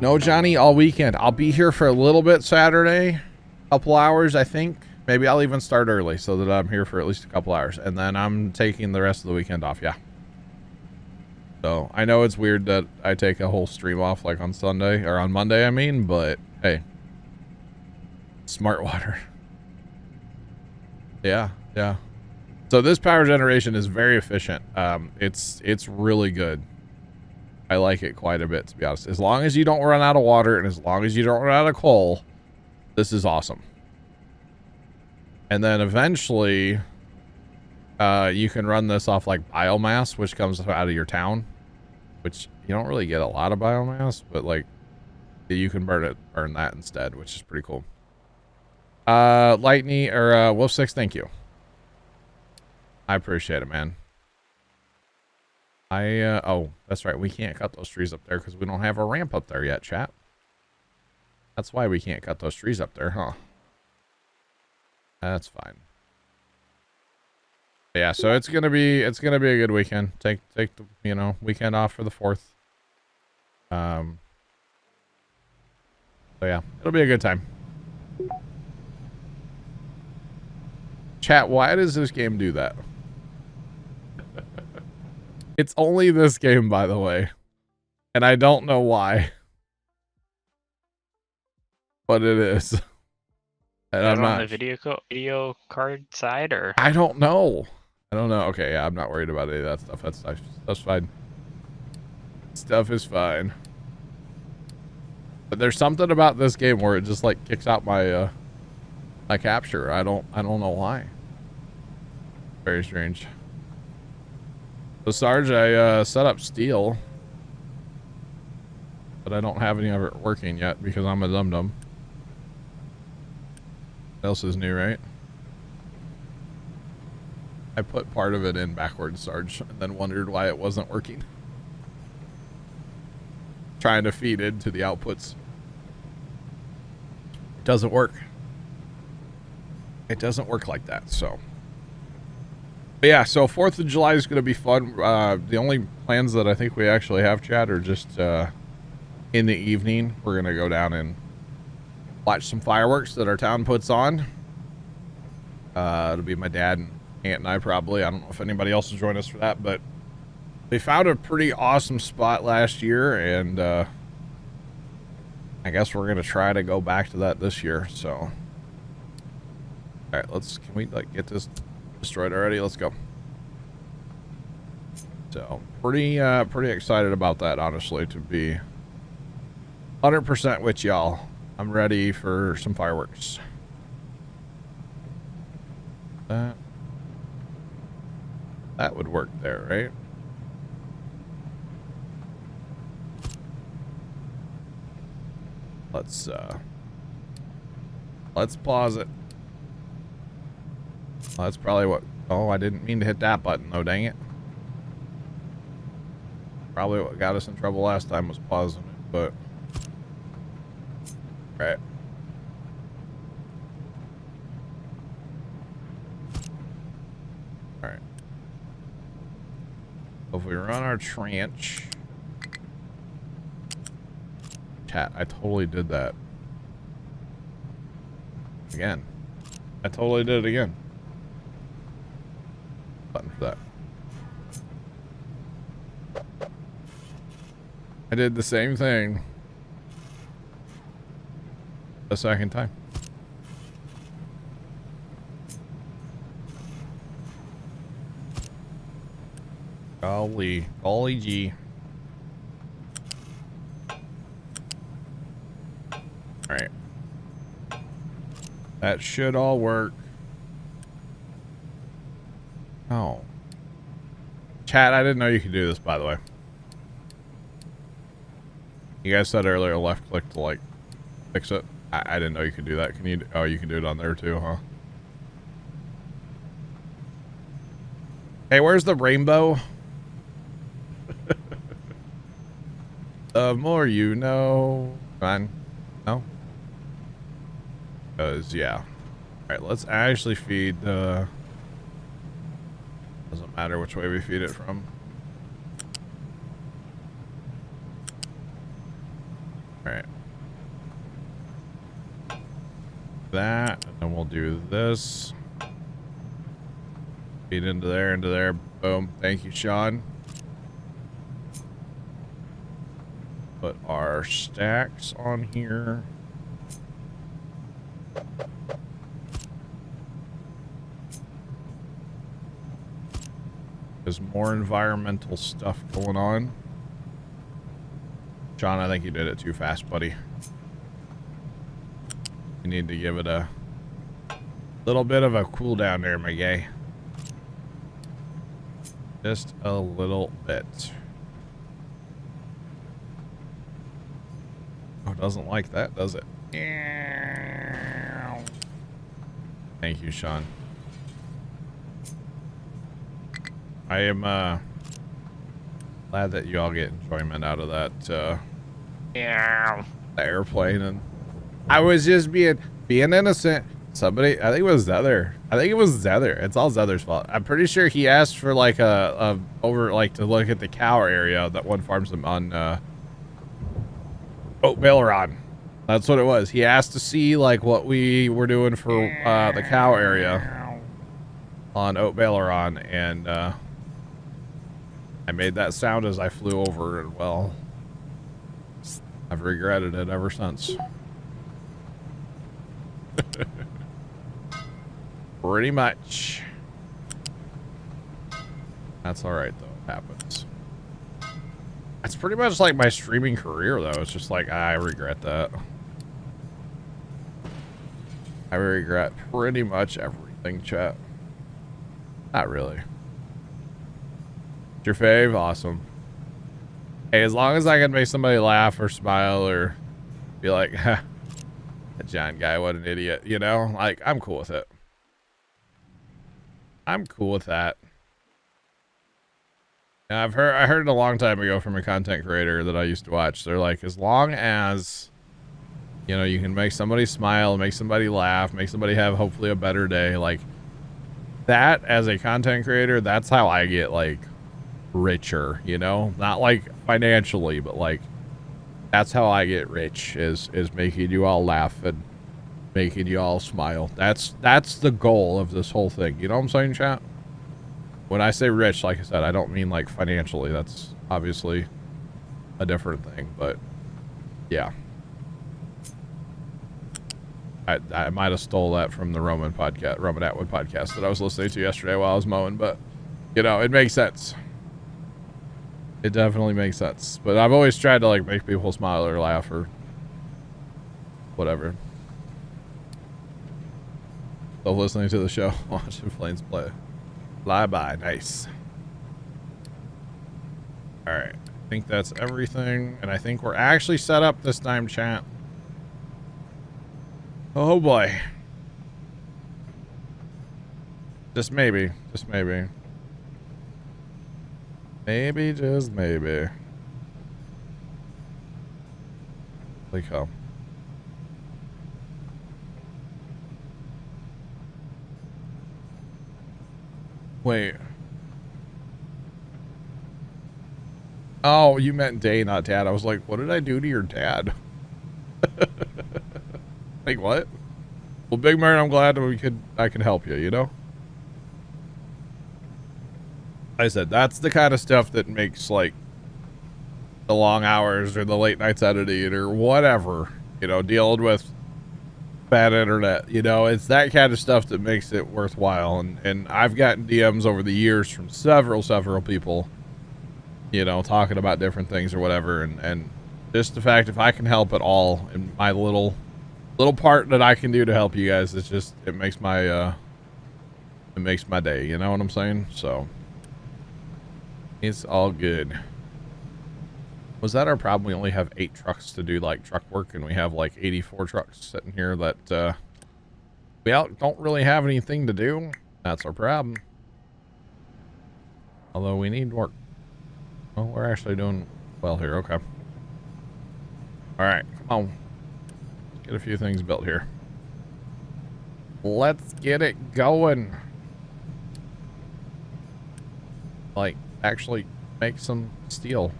No, Johnny, all weekend. I'll be here for a little bit Saturday, couple hours, I think. Maybe I'll even start early so that I'm here for at least a couple hours, and then I'm taking the rest of the weekend off. Yeah. So I know it's weird that I take a whole stream off like on Sunday or on Monday, I mean, but hey, smart water. Yeah, yeah. So this power generation is very efficient. It's really good. I like it quite a bit, to be honest. As long as you don't run out of water and as long as you don't run out of coal, this is awesome. And then eventually, you can run this off like biomass, which comes out of your town, which you don't really get a lot of biomass, but like you can burn that instead, which is pretty cool. Lightning or Wolf 6, thank you. I appreciate it, man. Oh, that's right. We can't cut those trees up there because we don't have a ramp up there yet, chat. That's why we can't cut those trees up there, huh? That's fine. Yeah, so it's gonna be a good weekend. Take the weekend off for the 4th. So yeah, it'll be a good time. Chat, why does this game do that? It's only this game, by the way. And I don't know why. But it is. And I'm not on the video card side, or I don't know. Okay, yeah, I'm not worried about any of that stuff. That's fine. Stuff is fine. But there's something about this game where it just like kicks out my my capture. I don't know why. Very strange. So Sarge, I set up steel, but I don't have any of it working yet because I'm a dum-dum. What else is new, right? I put part of it in backwards, Sarge, and then wondered why it wasn't working. Trying to feed into the outputs. It doesn't work. It doesn't work like that, so. But yeah, so 4th of July is going to be fun. The only plans that I think we actually have, Chad, are just in the evening. We're going to go down and watch some fireworks that our town puts on. It'll be my dad and aunt and I probably. I don't know if anybody else will join us for that, but they found a pretty awesome spot last year, and I guess we're going to try to go back to that this year, so. All right, can we like get this destroyed already? Let's go. So pretty excited about that, honestly, to be 100% with y'all. I'm ready for some fireworks. That would work there, right? Let's pause it. Well, that's probably what. Oh, I didn't mean to hit that button though, dang it. Probably what got us in trouble last time was pausing it, but. Right. Alright. So if we run our trench. Chat, I totally did that. Again. I totally did it again. Button for that. I did the same thing a second time. Golly gee. All right. That should all work. Oh. Chat, I didn't know you could do this, by the way. You guys said earlier left click to like fix it. I didn't know you could do that. Can you? Oh, you can do it on there too, huh? Hey, where's the rainbow? The more you know. Fine. No? Because, yeah. Alright, let's actually feed doesn't matter which way we feed it from. All right. That, and then we'll do this. Feed into there, into there. Boom. Thank you, Sean. Put our stacks on here. There's more environmental stuff going on. Sean, I think you did it too fast, buddy. You need to give it a little bit of a cool down there, my guy. Just a little bit. Oh, doesn't like that, does it? Thank you, Sean. I am glad that you all get enjoyment out of that airplane, and I was just being innocent. Somebody, I think it was Zether. It's all Zether's fault. I'm pretty sure he asked for like a over like to look at the cow area that one farms them on Oat Baileron. That's what it was. He asked to see like what we were doing for the cow area on Oat Baileron, and I made that sound as I flew over, and well, I've regretted it ever since. Pretty much. That's all right, though. It happens. It's pretty much like my streaming career, though. It's just like, I regret that. I regret pretty much everything, chat. Not really. Your fave? Awesome. Hey, as long as I can make somebody laugh or smile or be like, that John guy, what an idiot, you know? Like, I'm cool with it. I'm cool with that. And I heard it a long time ago from a content creator that I used to watch. They're like, as long as, you know, you can make somebody smile, make somebody laugh, make somebody have hopefully a better day, like that as a content creator, that's how I get like richer, you know? Not like financially, but like that's how I get rich is making you all laugh and making you all smile. That's the goal of this whole thing. You know what I'm saying, chat? When I say rich, like I said, I don't mean like financially. That's obviously a different thing, but yeah. I might have stole that from the Roman Atwood podcast that I was listening to yesterday while I was mowing, but you know, it makes sense. It definitely makes sense. But I've always tried to like make people smile or laugh or whatever. So listening to the show, watching planes fly by. Nice. All right. I think that's everything. And I think we're actually set up this time, chat. Oh boy. Just maybe. Just maybe. Maybe, just maybe. Holy cow. Wait. Oh, you meant day, not dad. I was like, what did I do to your dad? Like, what? Well, Big Man, I'm glad that I can help you, you know? I said, that's the kind of stuff that makes, like, the long hours or the late nights editing or whatever, you know, dealing with bad internet, you know? It's that kind of stuff that makes it worthwhile. And I've gotten DMs over the years from several people, you know, talking about different things or whatever. And just the fact, if I can help at all in my little part that I can do to help you guys, it's just, it makes my day, you know what I'm saying? So it's all good. Was that our problem? We only have 8 trucks to do like truck work, and we have like 84 trucks sitting here that we don't really have anything to do. That's our problem. Although we need work. Well, we're actually doing well here. Okay. All right, come on. Let's get a few things built here. Let's get it going. Like, actually make some steel.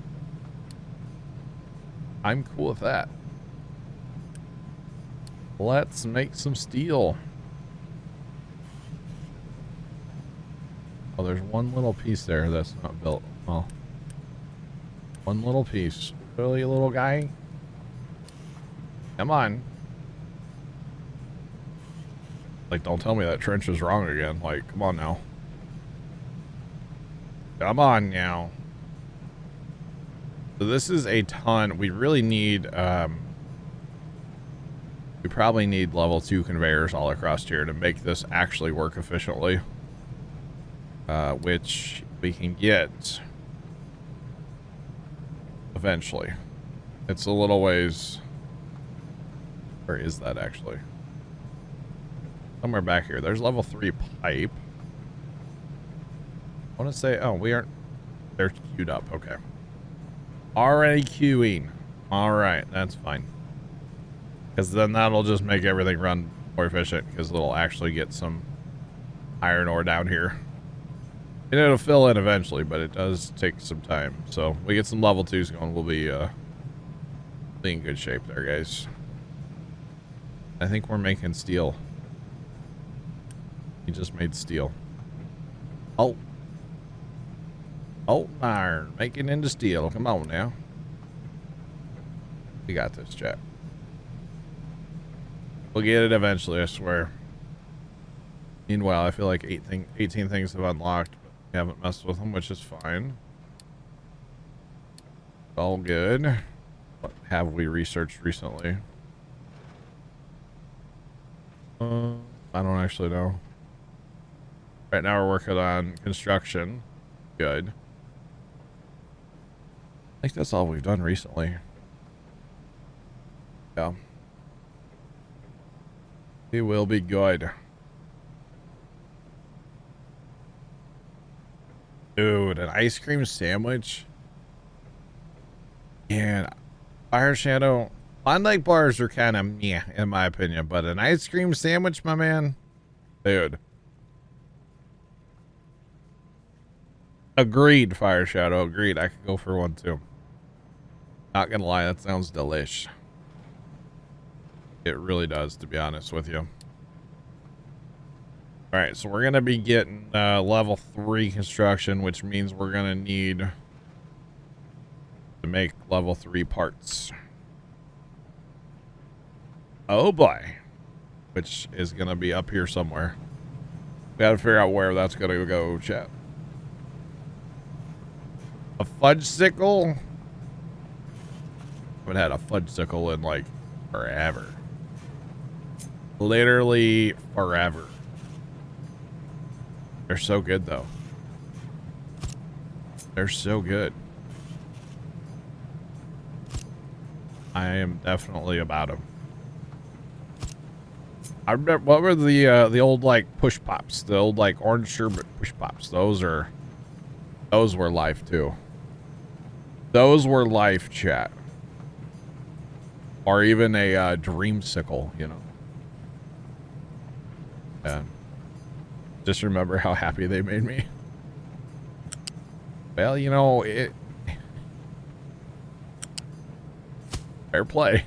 I'm cool with that. Let's make some steel. Oh, there's one little piece there that's not built. Oh. One little piece. Really, little guy? Come on. Like, don't tell me that trench is wrong again. Like, come on now. Come on now. So this is a ton. We really need, we probably need level 2 conveyors all across here to make this actually work efficiently. Which we can get eventually. It's a little ways. Where is that actually? Somewhere back here. There's level 3 pipe. I want to say, oh, we aren't. They're queued up. Okay. Already queuing. All right, that's fine. Because then that'll just make everything run more efficient. Because it'll actually get some iron ore down here. And it'll fill in eventually, but it does take some time. So we get some level 2s going. We'll be in good shape there, guys. I think we're making steel. He just made steel. Oh. Oh, iron. Making into steel. Come on now. We got this, chat. We'll get it eventually, I swear. Meanwhile, I feel like 18 things have unlocked, but we haven't messed with them, which is fine. All good. What have we researched recently? I don't actually know. Right now we're working on construction. Good. I think that's all we've done recently. Yeah. It will be good. Dude, an ice cream sandwich? Yeah. Fire Shadow. Klondike bars are kind of meh, in my opinion, but an ice cream sandwich, my man? Dude. Agreed, Fire Shadow. Agreed. I could go for one too. Not gonna lie, that sounds delish. It really does, to be honest with you. Alright, so we're gonna be getting level 3 construction, which means we're gonna need to make level 3 parts. Oh boy. Which is gonna be up here somewhere. We gotta figure out where that's gonna go, chat. A fudge sickle? I haven't had a fudge sickle in like forever. Literally forever. They're so good though. They're so good. I am definitely about them. I remember, what were the old like push pops? The old like orange sherbet push pops. Those were life too. Those were life, chat. Or even a dreamsicle, you know. Yeah. Just remember how happy they made me. Well, you know, it. Fair play.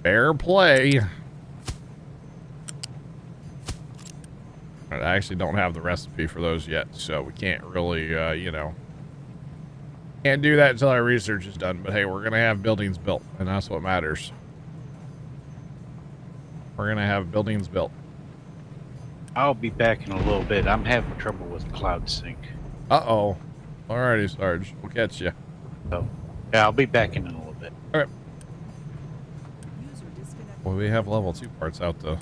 Fair play. I actually don't have the recipe for those yet, so we can't really, you know. Can't do that until our research is done, but hey, we're gonna have buildings built, and that's what matters. We're gonna have buildings built. I'll be back in a little bit. I'm having trouble with cloud sync. Uh-oh. Alrighty, Sarge. We'll catch you. So, yeah, I'll be back in a little bit. Okay. Well, we have level 2 parts out though.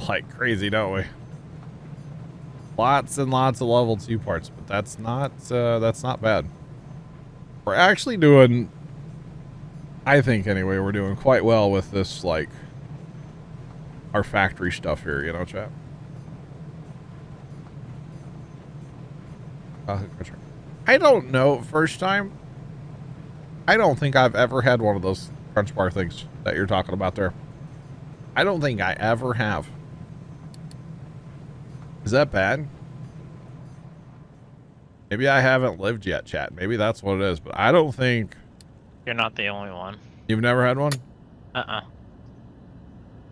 Like crazy, don't we? Lots and lots of level 2 parts, but that's not bad. We're actually doing, I think anyway, we're doing quite well with this, like, our factory stuff here, you know, chat? I don't know, first time, I don't think I've ever had one of those crunch bar things that you're talking about there. I don't think I ever have. Is that bad? Maybe I haven't lived yet, chat. Maybe that's what it is, but I don't think... You're not the only one. You've never had one?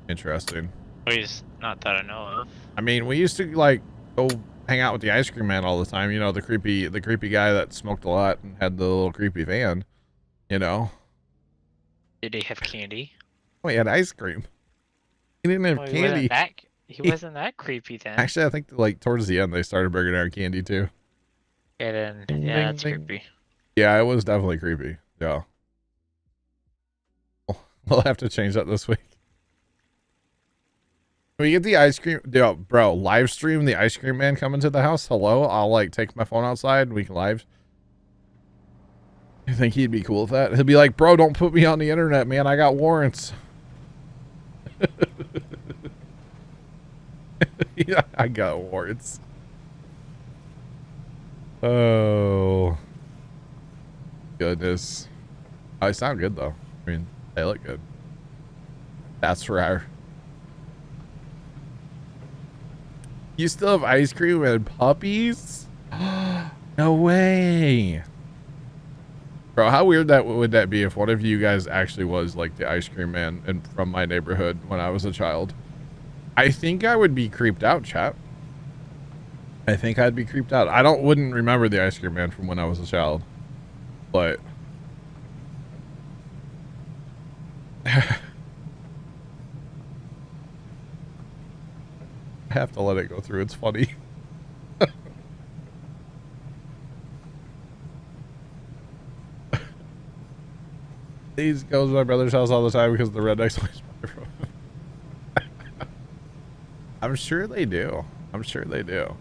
Interesting. At least not that I know of. I mean, we used to like go hang out with the ice cream man all the time. You know, the creepy guy that smoked a lot and had the little creepy van. You know. Did he have candy? Oh, he had ice cream. He didn't have Well, candy. He wasn't that creepy then. Actually, I think like towards the end they started bringing out candy too. Yeah, then, Ding, yeah, ding, that's ding. creepy. Yeah, it was definitely creepy. Yeah. We'll have to change that this week. Can we get the ice cream? Yo, bro, live stream the ice cream man coming to the house? Hello? I'll like take my phone outside and we can live. You think he'd be cool with that? He'll be like, bro, don't put me on the internet, man. I got warrants. Yeah, I got warrants. Oh. Goodness. Oh, they sound good though. I mean, they look good. That's rare. You still have ice cream and puppies? No way. Bro, how weird would that be if one of you guys actually was like the ice cream man from my neighborhood when I was a child? I think I would be creeped out, chat. I think I'd be creeped out. I wouldn't remember the ice cream man from when I was a child. But I have to let it go through. It's funny. These goes to my brother's house all the time because the rednecks always buy from him. I'm sure they do. I'm sure they do.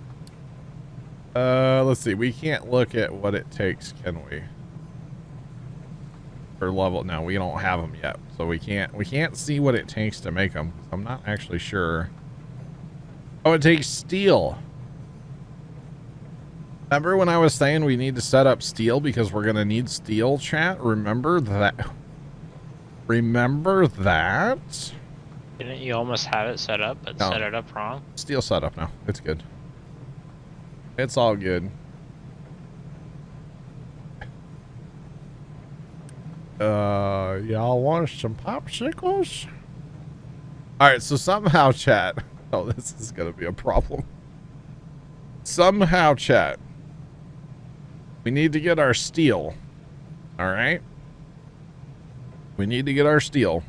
Let's see. We can't look at what it takes, can we? Or level. No, we don't have them yet, so we can't see what it takes to make them. I'm not actually sure. Oh, it takes steel. Remember when I was saying we need to set up steel because we're gonna need steel, chat? Remember that? Remember that? Didn't you almost have it set up, but No. set it up wrong? Steel setup now. It's good. It's all good. Y'all want some popsicles? Alright, so somehow, chat. Oh, this is gonna be a problem. Somehow, chat. We need to get our steel. Alright? We need to get our steel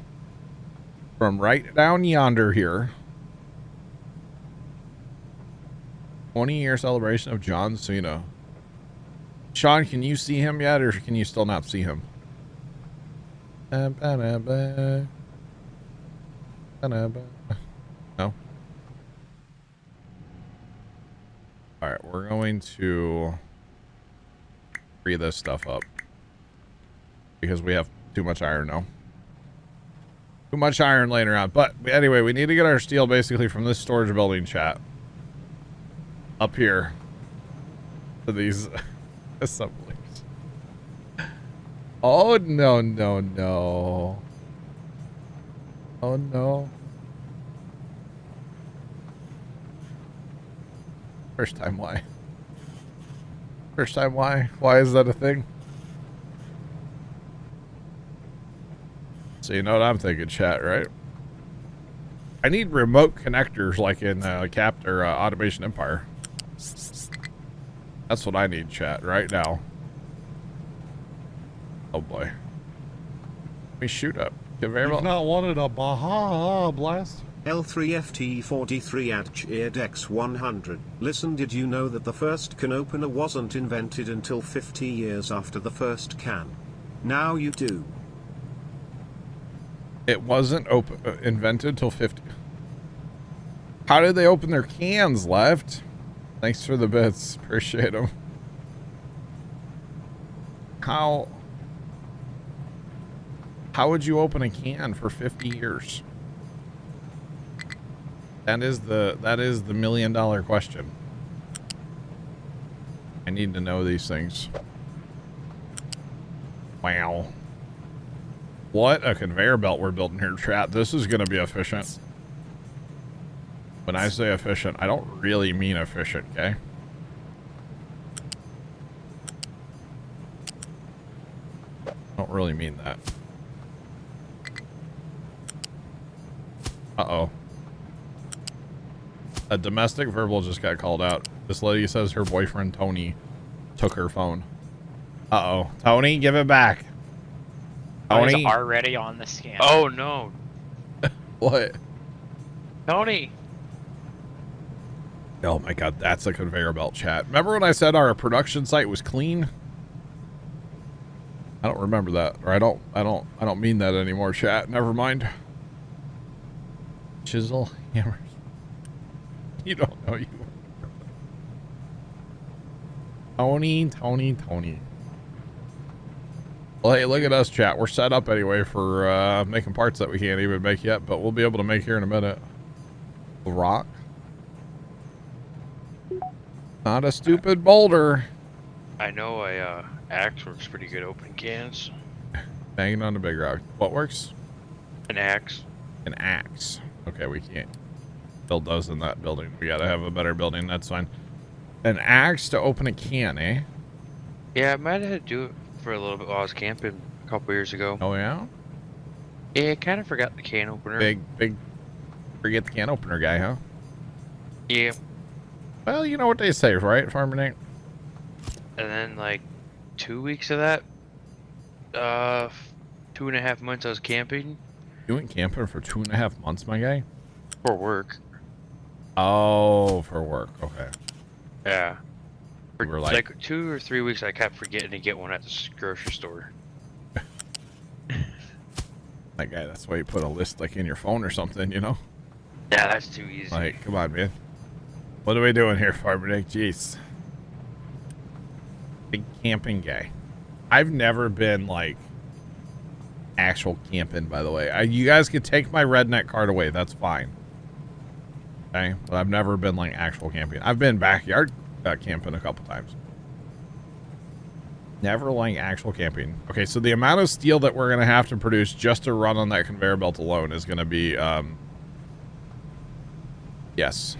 from right down yonder here. 20-year celebration of John Cena. Sean, can you see him yet, or can you still not see him? No? Alright, we're going to free this stuff up. Because we have too much iron now. Too much iron laying around. But anyway, we need to get our steel basically from this storage building, chat. Up here. To these assemblies. Oh, no, no, no. Oh, no. First time why? First time why? Why is that a thing? So you know what I'm thinking, chat, right? I need remote connectors like in Automation Empire. That's what I need, chat, right now. Oh boy. Let me shoot up. Conveyor belt. You've not wanted a Baja Blast? L3FT43 at Cheerdex 100. Listen, did you know that the first can opener wasn't invented until 50 years after the first can? Now you do. It wasn't invented till 50. How did they open their cans, Left? Thanks for the bits. Appreciate them. How would you open a can for 50 years? That is the $1 million question. I need to know these things. Wow. What a conveyor belt we're building here, chat. This is going to be efficient. When I say efficient, I don't really mean efficient, okay? Don't really mean that. Uh-oh. A domestic verbal just got called out. This lady says her boyfriend, Tony, took her phone. Uh-oh. Tony, give it back. Oh, Tony? he's already on the scan. Oh no, What? Tony! Oh my god, that's a conveyor belt, chat. Remember when I said our production site was clean? I don't remember that. Or I don't mean that anymore, chat. Never mind. Chisel, hammers. You don't know you. Tony. Well, hey, look at us, chat. We're set up anyway for making parts that we can't even make yet, but we'll be able to make here in a minute. Rock. Not a stupid boulder. I know a axe works pretty good opening cans. Banging on the big rock. What works? An axe. An axe. Okay, we can't build those in that building. We gotta have a better building. That's fine. An axe to open a can, eh? Yeah, I might have had to do it for a little bit while I was camping a couple years ago. Oh, yeah? Yeah, I kind of forgot the can opener. Big, forget the can opener guy, huh? Yeah. Well, you know what they say, right, Farmer Nate? And then, like, 2 weeks of that, 2.5 months I was camping. You went camping for 2.5 months, my guy? For work. Oh, for work. Okay. Yeah. For You were like 2 or 3 weeks I kept forgetting to get one at the grocery store. That guy, that's why you put a list, like, in your phone or something, you know? Yeah, that's too easy. Like, come on, man. What are we doing here, Farmer Nate? Jeez. Big camping guy. I've never been, like, actual camping, by the way. You guys can take my redneck card away. That's fine. Okay? But I've never been, like, actual camping. I've been backyard camping a couple times. Never, like, actual camping. Okay, so the amount of steel that we're going to have to produce just to run on that conveyor belt alone is going to be, yes.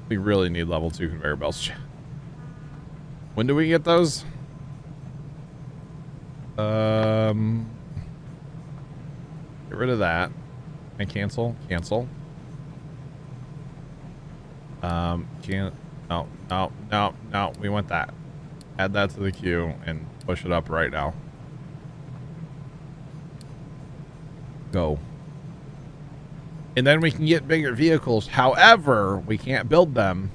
We really need level 2 conveyor belts. When do we get those? Get rid of that. And cancel. No. We want that. Add that to the queue and push it up right now. Go. And then we can get bigger vehicles. However, we can't build them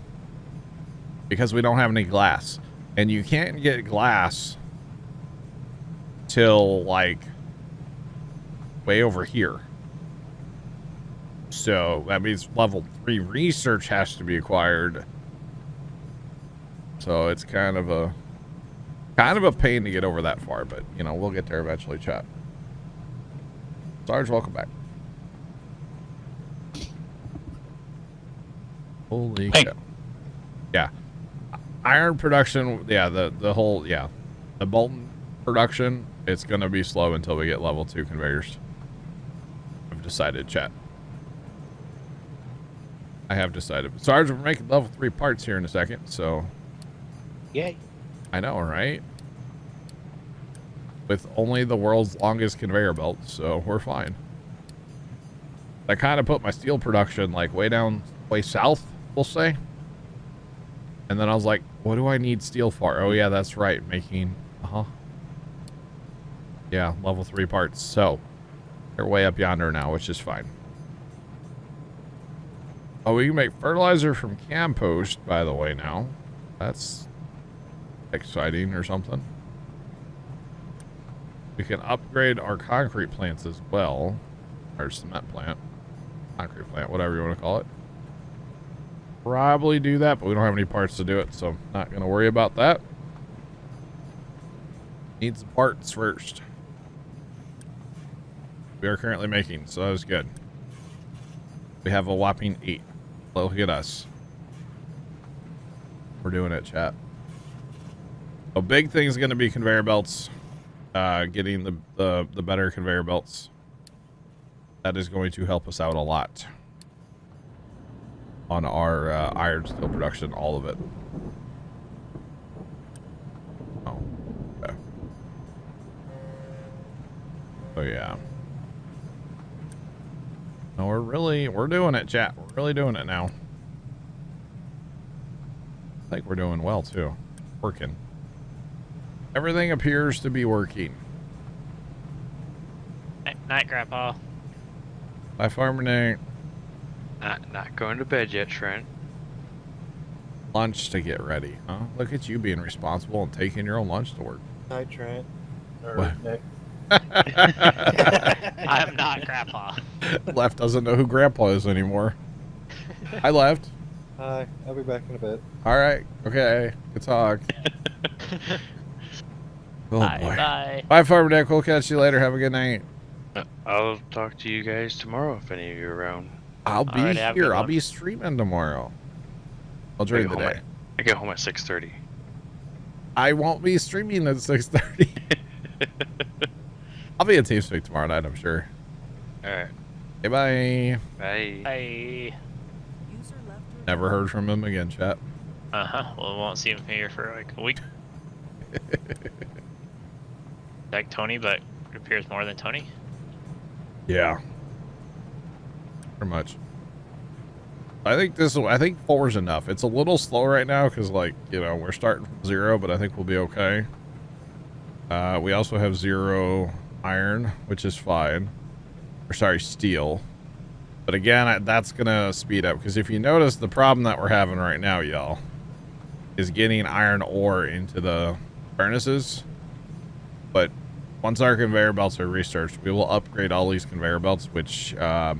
because we don't have any glass. And you can't get glass till, like, way over here. So that means level 3 research has to be acquired. So it's kind of a pain to get over that far, but, you know, we'll get there eventually, chat. Sarge, welcome back. Holy cow. Yeah. Iron production, yeah, the whole, yeah. The Bolton production, it's going to be slow until we get level 2 conveyors. I've decided, chat. I have decided. Sarge, we're making level 3 parts here in a second, so. Yay. I know, right? With only the world's longest conveyor belt, so we're fine. I kind of put my steel production, like, way south, we'll say. And then I was like, what do I need steel for? Oh, yeah, that's right. Making, yeah, level 3 parts. So, they're way up yonder now, which is fine. Oh, we can make fertilizer from compost, by the way, now. That's exciting or something. We can upgrade our concrete plants as well. Our cement plant. Concrete plant, whatever you want to call it. Probably do that, but we don't have any parts to do it, so I'm not going to worry about that. Need some parts first. We are currently making, so that is good. We have a whopping 8. Look at us. We're doing it, chat. A big thing is going to be conveyor belts. Getting the better conveyor belts. That is going to help us out a lot. On our iron steel production, all of it. Oh, okay. Oh, yeah. No, we're doing it, chat. We're really doing it now. I think we're doing well too. Working. Everything appears to be working. Night, Grandpa. Bye, Farmer Nate. Not going to bed yet, Trent. Lunch to get ready, huh? Look at you being responsible and taking your own lunch to work. Hi, Trent. Or What? Nick. I am not Grandpa. Left doesn't know who Grandpa is anymore. I left. Hi, I'll be back in a bit. All right. Okay. Good talk. Oh Bye, boy. bye. Bye, Farmer Nick. We'll catch you later. Have a good night. I'll talk to you guys tomorrow if any of you are around. I'll be Alright, have a here. good I'll one. be streaming tomorrow. I'll during the day. I get home at 6:30. I won't be streaming at 6:30. I'll be at TeamSpeak tomorrow night, I'm sure. All right. Okay, bye. Bye. Bye. Never heard from him again, chat. Uh-huh. Well, we won't see him here for like a week. Like Tony, but it appears more than Tony. Yeah. Pretty much. I think 4's enough. It's a little slow right now because, like, you know, we're starting from 0, but I think we'll be okay. We also have 0 iron, which is fine. Or sorry, steel. But again, that's gonna speed up because if you notice, the problem that we're having right now, y'all, is getting iron ore into the furnaces. But once our conveyor belts are researched, we will upgrade all these conveyor belts, which I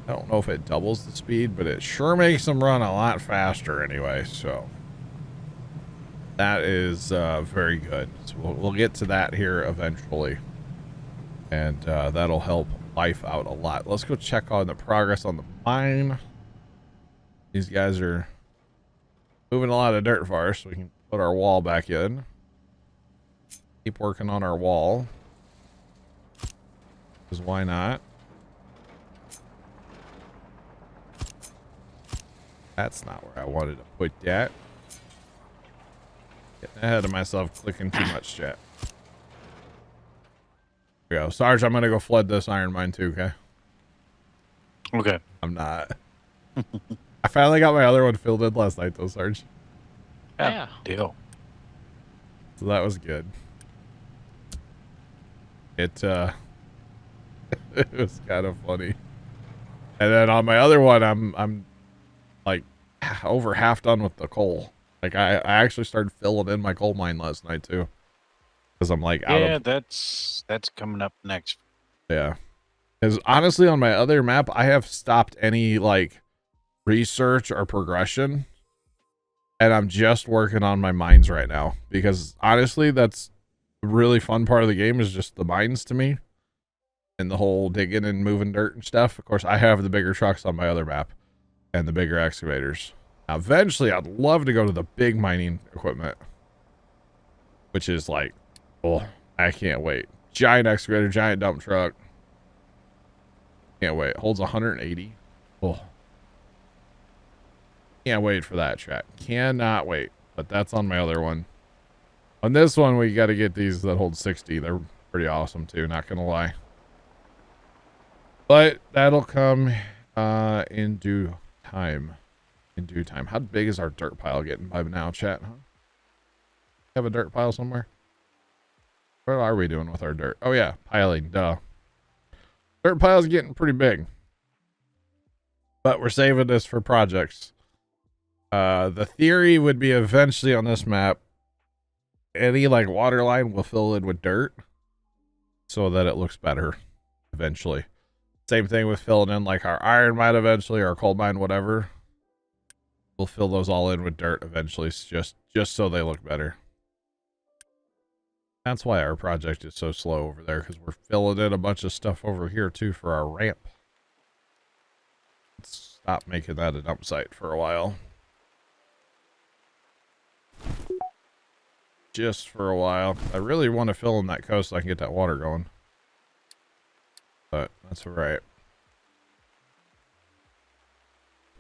don't know if it doubles the speed, but it sure makes them run a lot faster anyway. So that is very good. So we'll get to that here eventually, and that'll help life out a lot. Let's go check on the progress on the mine. These guys are moving a lot of dirt for us, so we can put our wall back in. Keep working on our wall, because why not? That's not where I wanted to put that. Getting ahead of myself, clicking too much, chat. Here we go. Sarge, I'm going to go flood this iron mine too, okay? Okay. I'm not. I finally got my other one filled in last night, though, Sarge. Yeah. Deal. So that was good. It, it was kind of funny. And then on my other one, I'm like over half done with the coal. Like I actually started filling in my coal mine last night too, because I'm like out Yeah, of. that's coming up next. Yeah, because honestly, on my other map, I have stopped any like research or progression, and I'm just working on my mines right now because honestly, that's the really fun part of the game is just the mines to me, and the whole digging and moving dirt and stuff. Of course, I have the bigger trucks on my other map and the bigger excavators. Now, eventually, I'd love to go to the big mining equipment, which is like, oh, I can't wait. Giant excavator, giant dump truck. Can't wait. Holds 180. Oh, can't wait for that, chat. Cannot wait. But that's on my other one. On this one, we got to get these that hold 60. They're pretty awesome too, not gonna lie. But that'll come in due time. In due time. How big is our dirt pile getting by now, chat? Huh? Have a dirt pile somewhere? What are we doing with our dirt? Oh yeah, piling. Duh. Dirt pile's getting pretty big, but we're saving this for projects. The theory would be eventually on this map, any like water line will fill in with dirt, so that it looks better. Eventually, same thing with filling in like our iron mine eventually, or coal mine, whatever. We'll fill those all in with dirt eventually, just so they look better. That's why our project is so slow over there, because we're filling in a bunch of stuff over here too for our ramp. Let's stop making that a dump site for a while. Just for a while. I really want to fill in that coast so I can get that water going. But that's alright.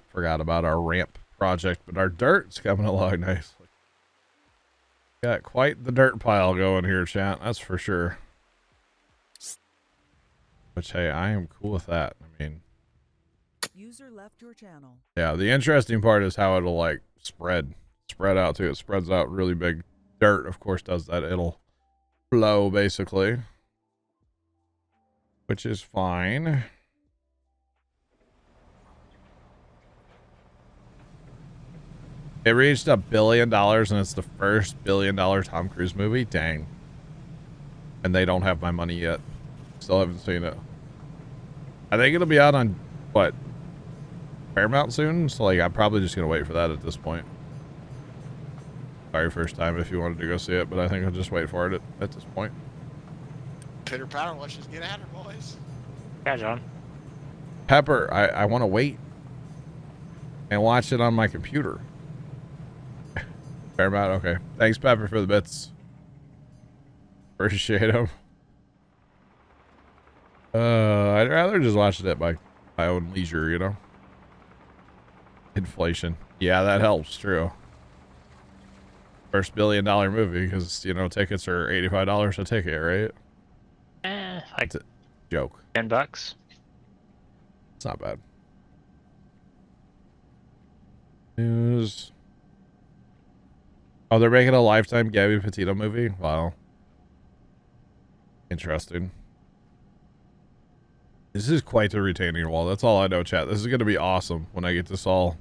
Forgot about our ramp project, but our dirt's coming along nicely. Got quite the dirt pile going here, chat. That's for sure. Which, hey, I am cool with that. I mean, User left your channel. yeah, the interesting part is how it'll like spread out too. It spreads out really big. Dirt, of course, does that. It'll flow basically, which is fine. It reached $1 billion and it's the first $1 billion Tom Cruise movie. Dang. And they don't have my money yet. Still haven't seen it. I think it'll be out on what? Paramount soon? So like I'm probably just gonna wait for that at this point. Sorry, first time if you wanted to go see it, but I think I'll just wait for it at this point. Pitter patter, let's just get at her, boys. Yeah, John. Pepper, I want to wait and watch it on my computer. Paramount, okay. Thanks, Pepper, for the bits. Appreciate them. I'd rather just watch it at my own leisure, you know? Inflation. Yeah, that helps, true. First $1 billion movie, because, you know, tickets are $85 a ticket, right? Like It's a joke. $10. It's not bad. News. Oh, they're making a Lifetime Gabby Petito movie? Wow. Interesting. This is quite the retaining wall. That's all I know, chat. This is going to be awesome when I get this all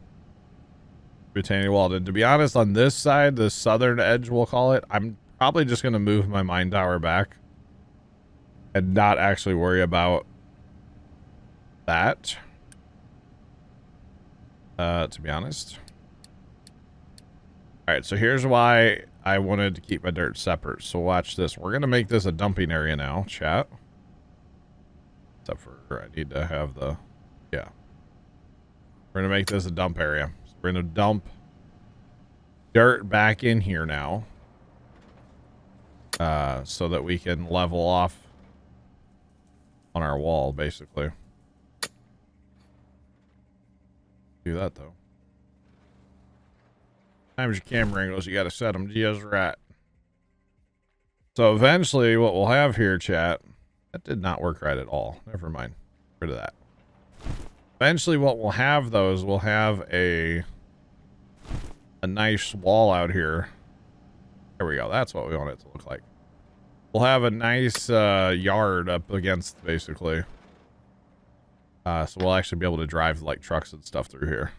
retaining wall. And to be honest, on this side, the southern edge, we'll call it, I'm probably just going to move my mine tower back and not actually worry about that. To be honest. All right, so here's why I wanted to keep my dirt separate. So watch this. We're going to make this a dumping area now, chat. Except for I need to have the, yeah. We're going to make this a dump area. So we're going to dump dirt back in here now. So that we can level off on our wall, basically. Do that, though. Times your camera angles, you got to set them just right. So eventually what we'll have here, chat, that did not work right at all. Never mind. Rid of that. Eventually what we'll have, though, is we'll have a nice wall out here. There we go. That's what we want it to look like. We'll have a nice yard up against, basically. So we'll actually be able to drive, like, trucks and stuff through here.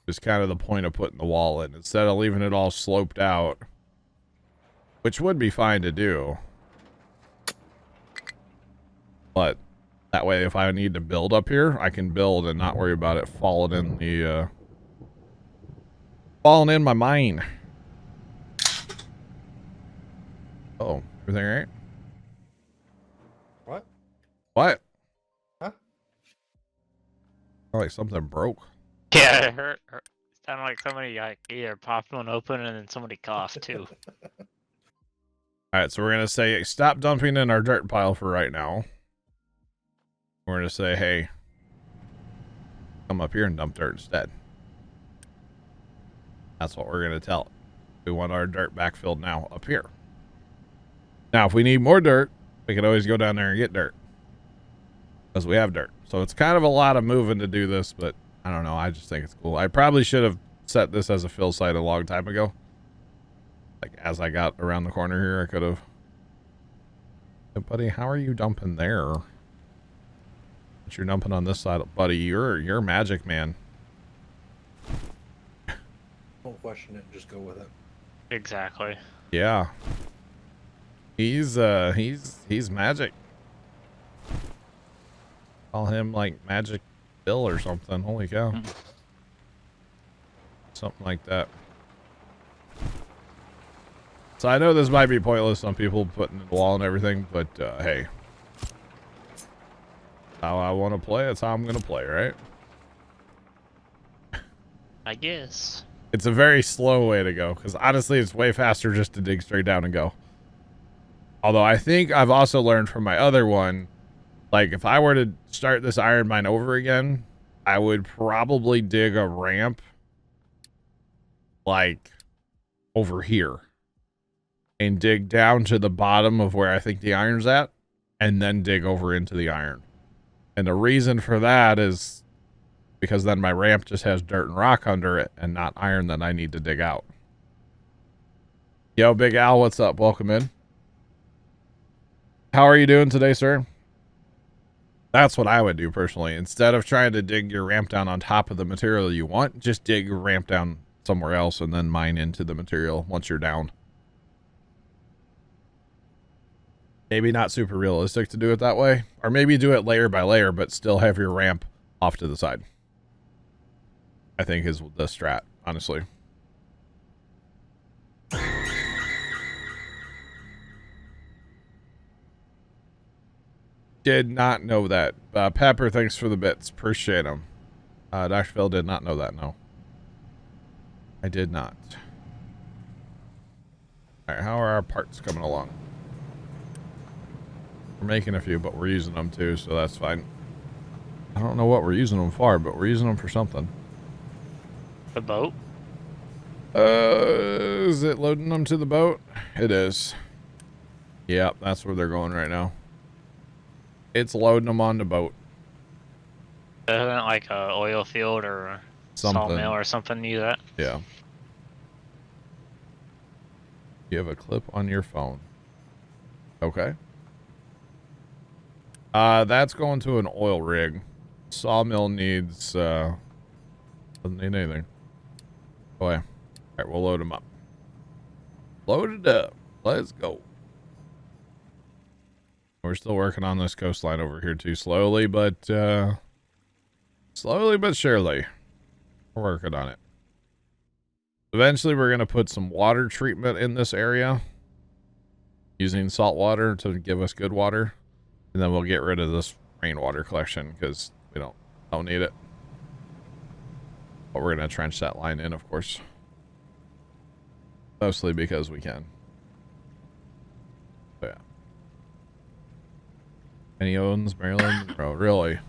Is kind of the point of putting the wall in. Instead of leaving it all sloped out. Which would be fine to do. But that way, if I need to build up here, I can build and not worry about it falling in the, falling in my mine. Oh, everything right? What? What? Huh? Oh, like something broke. Yeah, it hurt. It sounded like somebody like either popped one open and then somebody coughed too. All right, so we're gonna say stop dumping in our dirt pile for right now. We're gonna say, hey, come up here and dump dirt instead. That's what we're gonna tell it. We want our dirt backfilled now up here. Now, if we need more dirt, we can always go down there and get dirt. Because we have dirt. So it's kind of a lot of moving to do this, but I don't know. I just think it's cool. I probably should have set this as a fill site a long time ago. Like, as I got around the corner here, I could have. Hey, buddy, how are you dumping there? But you're dumping on this side. Buddy, you're magic, man. Don't question it, just go with it. Exactly. Yeah. He's magic. Call him like Magic Bill or something. Holy cow. Something like that. So I know this might be pointless on people putting the wall and everything, but hey. How I want to play, that's how I'm going to play, right? I guess. It's a very slow way to go, because honestly, it's way faster just to dig straight down and go. Although I think I've also learned from my other one, like if I were to start this iron mine over again, I would probably dig a ramp like over here and dig down to the bottom of where I think the iron's at and then dig over into the iron. And the reason for that is because then my ramp just has dirt and rock under it and not iron that I need to dig out. Yo, Big Al, what's up? Welcome in. How are you doing today, sir? That's what I would do personally. Instead of trying to dig your ramp down on top of the material you want, just dig your ramp down somewhere else and then mine into the material once you're down. Maybe not super realistic to do it that way. Or maybe do it layer by layer, but still have your ramp off to the side. I think is the strat, honestly. Did not know that. Pepper, thanks for the bits. Appreciate them. Dr. Phil did not know that, no. I did not. Alright, how are our parts coming along? We're making a few, but we're using them too, so that's fine. I don't know what we're using them for, but we're using them for something. The boat? Is it loading them to the boat? It is. Yep, that's where they're going right now. It's loading them on the boat. Isn't it like a oil field or a sawmill or something use that? Yeah. You have a clip on your phone. Okay. That's going to an oil rig. Sawmill needs, doesn't need anything. Oh yeah. Alright, we'll load them up. Load it up. Let's go. We're still working on this coastline over here too. Slowly but surely. We're working on it. Eventually we're going to put some water treatment in this area. Using salt water to give us good water. And then we'll get rid of this rainwater collection because we don't need it. But we're going to trench that line in, of course. Mostly because we can. So, yeah. And he owns Maryland? Bro, really? How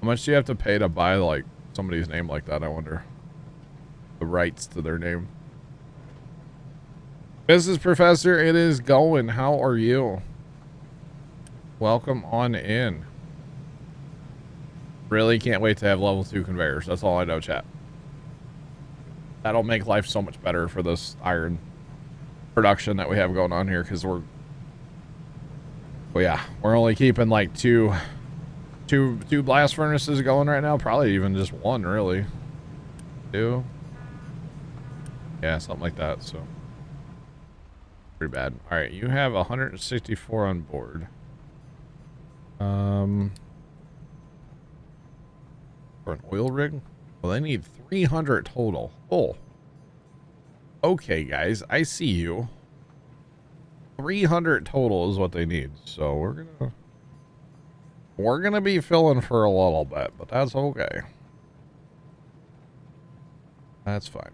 much do you have to pay to buy, like, somebody's name like that, I wonder? The rights to their name. Mrs. Professor, it is going. How are you? Welcome on in. Really can't wait to have level 2 conveyors. That's all I know, chat. That'll make life so much better for this iron production that we have going on here, because we're only keeping like two blast furnaces going right now. Probably even just one, really. Two. Yeah, something like that. So pretty bad. All right, you have 164 on board. For an oil rig? Well, they need 300 total. Oh. Okay, guys, I see you. 300 total is what they need. So we're gonna be filling for a little bit, but that's okay. That's fine.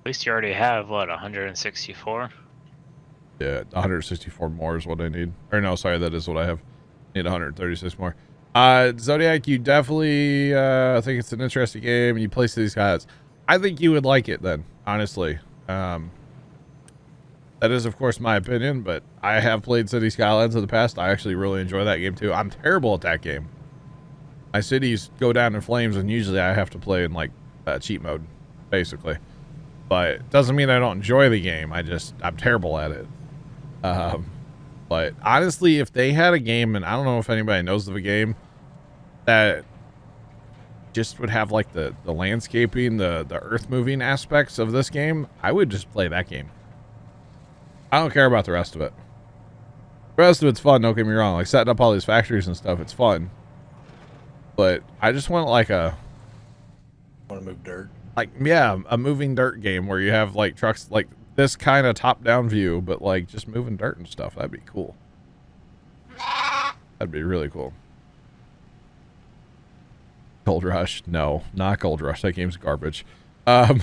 At least you already have, what, 164? Yeah, 164 more is what I need. Or no, sorry, that is what I have. Need 136 more. Zodiac, you definitely think it's an interesting game and you play City Skylines. I think you would like it then, honestly. That is, of course, my opinion, but I have played City Skylines in the past. I actually really enjoy that game too. I'm terrible at that game. My cities go down in flames and usually I have to play in like cheat mode, basically. But it doesn't mean I don't enjoy the game. I'm terrible at it. But honestly, if they had a game, and I don't know if anybody knows of a game that just would have like the landscaping, the earth moving aspects of this game, I would just play that game. I don't care about the rest of it. The rest of it's fun, don't get me wrong. Like setting up all these factories and stuff, it's fun. But I just want like Want to move dirt? like, yeah, a moving dirt game where you have like trucks, like this kind of top down view, but like just moving dirt and stuff. That'd be cool. That'd be really cool. Gold Rush. No, not Gold Rush. That game's garbage. But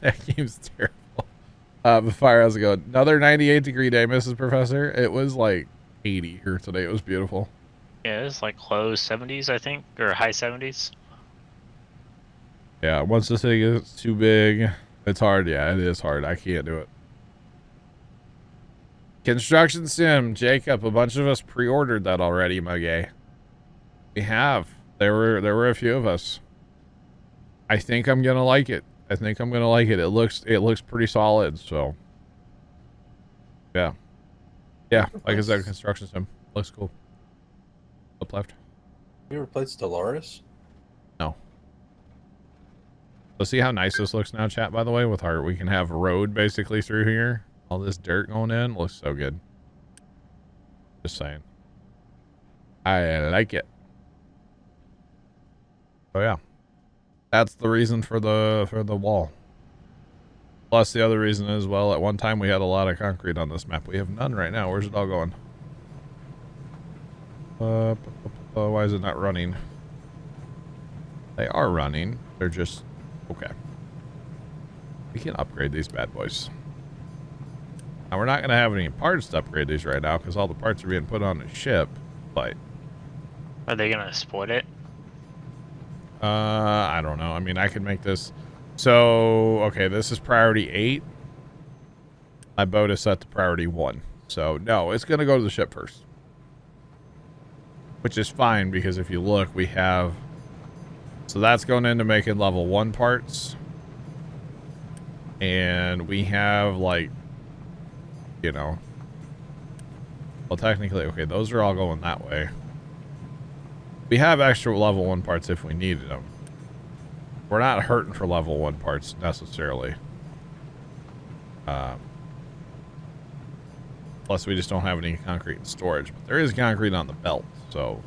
that game's terrible. But Fire, how's it going? Another 98-degree day, Mrs. Professor. It was like 80 here today. It was beautiful. Yeah, it's like low 70s, I think, or high 70s. Yeah, once the city gets too big, it's hard. Yeah, it is hard. I can't do it. Construction Sim, Jacob, a bunch of us pre-ordered that already, my gay. We have. There were a few of us. I think I'm gonna like it. I think I'm gonna like it. It looks pretty solid, so yeah. Yeah, like I said, Construction Sim. Looks cool. Up left. You ever played Stellaris? No. So see how nice this looks now, chat, by the way, with our, we can have road basically through here. All this dirt going in. Looks so good. Just saying. I like it. Oh yeah. That's the reason for the wall. Plus the other reason is, well, at one time we had a lot of concrete on this map. We have none right now. Where's it all going? Why is it not running? They are running. They're just okay. We can upgrade these bad boys. Now we're not going to have any parts to upgrade these right now because all the parts are being put on the ship. But Are they gonna split it? I don't know. I mean, I could make this. So okay, this is priority 8. My boat is set to priority 1. So no, it's going to go to the ship first. Which is fine because if you look, we have. So that's going into making level 1 parts. And we have like, you know, well, technically, okay, those are all going that way. We have extra level 1 parts if we needed them. We're not hurting for level 1 parts necessarily. Plus, we just don't have any concrete in storage. But there is concrete on the belt, so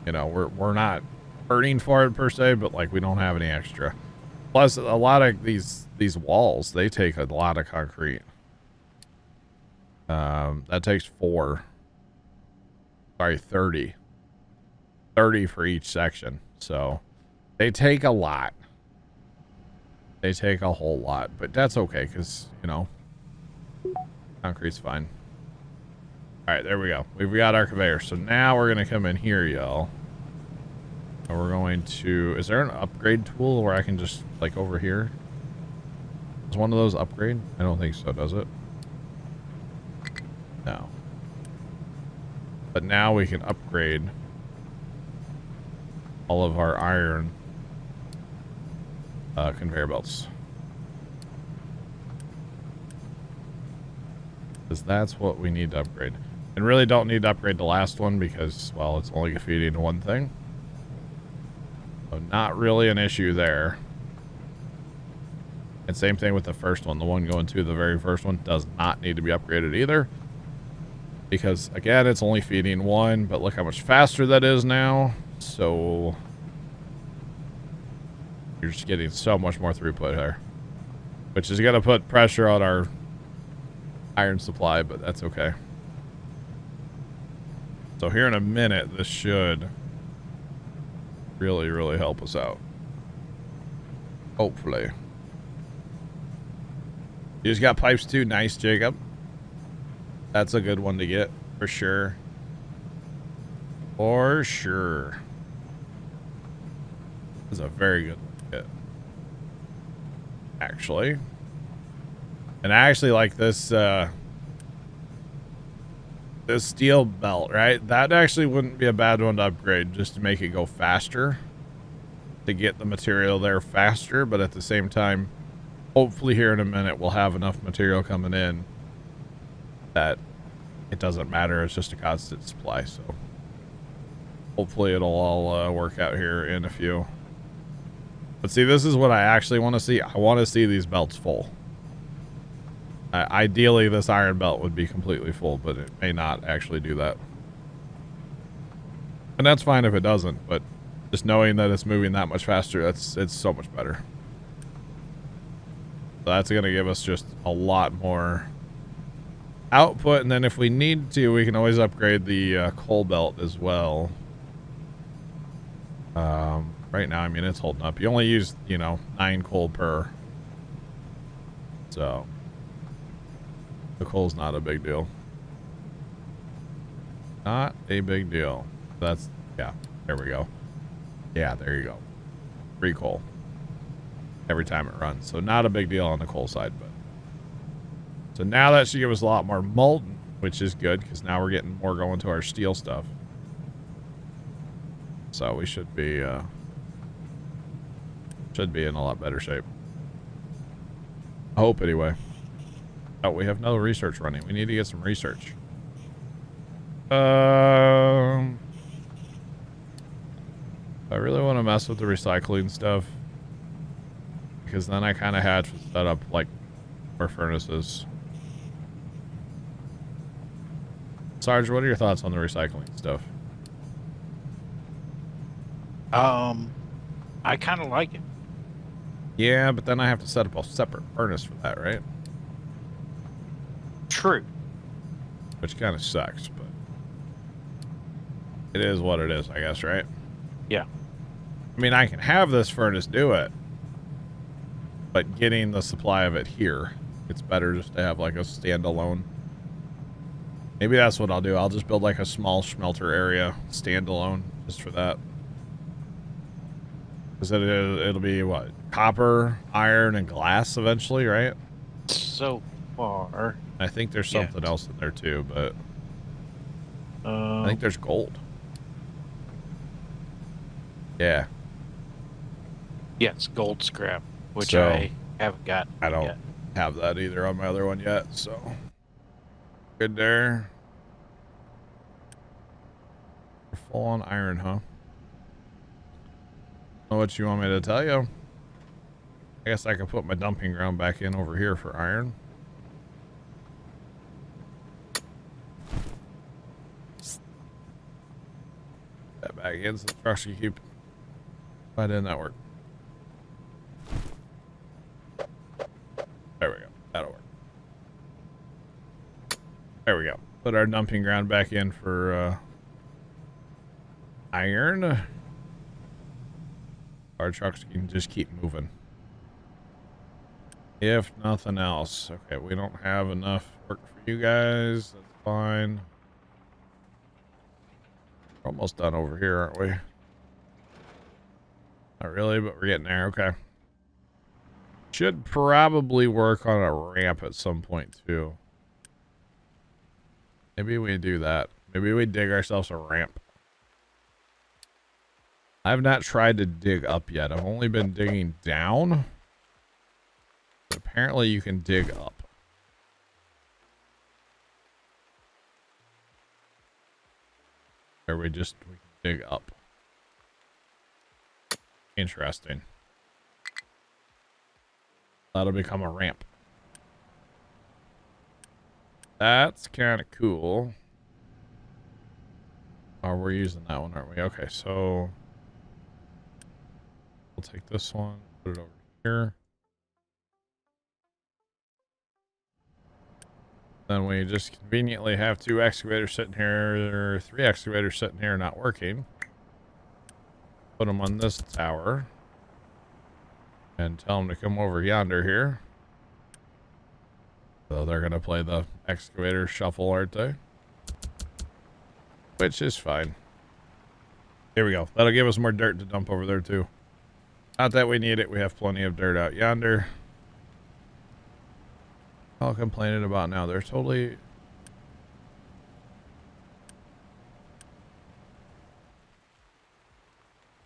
you know we're not hurting for it per se, but like we don't have any extra. Plus, a lot of these walls, they take a lot of concrete. That takes 30 for each section. So they take a lot. They take a whole lot, but that's okay because, you know, concrete's fine. All right, there we go. We've got our conveyor. So now we're going to come in here, y'all. And we're going to, is there an upgrade tool where I can just, like, over here? Does one of those upgrade? I don't think so, does it? No. But now we can upgrade all of our iron conveyor belts. Because that's what we need to upgrade. And really don't need to upgrade the last one because, well, it's only feeding one thing. So not really an issue there. And same thing with the first one. The one going to the very first one does not need to be upgraded either. Because, again, it's only feeding one, but look how much faster that is now. So you're just getting so much more throughput here. Which is going to put pressure on our iron supply, but that's okay. So here in a minute, this should really, really help us out. Hopefully. You just got pipes too. Nice, Jacob. That's a good one to get, for sure. For sure. This is a very good one to get. Actually. And I actually like this, this steel belt, right? That actually wouldn't be a bad one to upgrade just to make it go faster. To get the material there faster, but at the same time, hopefully here in a minute we'll have enough material coming in that it doesn't matter. It's just a constant supply. So hopefully it'll all work out here in a few. But see, this is what I actually want to see. I want to see these belts full. Ideally, this iron belt would be completely full, but it may not actually do that. And that's fine if it doesn't, but just knowing that it's moving that much faster, it's so much better. So that's going to give us just a lot more output, and then if we need to, we can always upgrade the coal belt as well. Right now, I mean, it's holding up. You only use, you know, 9 coal per. So the coal's not a big deal. Not a big deal. That's, yeah, there we go. Yeah, there you go. Free coal every time it runs. So not a big deal on the coal side, but So now that should give us a lot more molten, which is good because now we're getting more going to our steel stuff. So we should be in a lot better shape. I hope anyway. Oh, we have no research running. We need to get some research. I really want to mess with the recycling stuff because then I kind of had to set up like more furnaces. Sarge, what are your thoughts on the recycling stuff? I kind of like it. Yeah, but then I have to set up a separate furnace for that, right? True. Which kind of sucks, but it is what it is, I guess, right? Yeah. I mean, I can have this furnace do it, but getting the supply of it here, it's better just to have like a standalone. Maybe that's what I'll do. I'll just build like a small smelter area, standalone, just for that. Because it'll be what? Copper, iron, and glass eventually, right? So far. I think there's something else in there too, but I think there's gold. Yeah. Yes, gold scrap, which So, I haven't got. I don't yet. have that either on my other one yet, so good there. We're full on iron, huh? Know what you want me to tell you? I guess I could put my dumping ground back in over here for iron. That back in so the trucks can keep. Why didn't that work? There we go. That'll work. There we go. Put our dumping ground back in for iron. Our trucks can just keep moving. If nothing else. Okay, we don't have enough work for you guys. That's fine. We're almost done over here, aren't we? Not really, but we're getting there. Okay. Should probably work on a ramp at some point, too. Maybe we do that. Maybe we dig ourselves a ramp. I've not tried to dig up yet. I've only been digging down. But apparently you can dig up. Or we can dig up. Interesting. That'll become a ramp. That's kind of cool. Oh, we're using that one, aren't we? Okay, so we'll take this one, put it over here. Then we just conveniently have 2 excavators sitting here, or 3 excavators sitting here not working. Put them on this tower. And tell them to come over yonder here. So they're going to play the excavator shuffle, aren't they? Which is fine. Here we go. That'll give us more dirt to dump over there too. Not that we need it. We have plenty of dirt out yonder. All complaining about now. They're totally...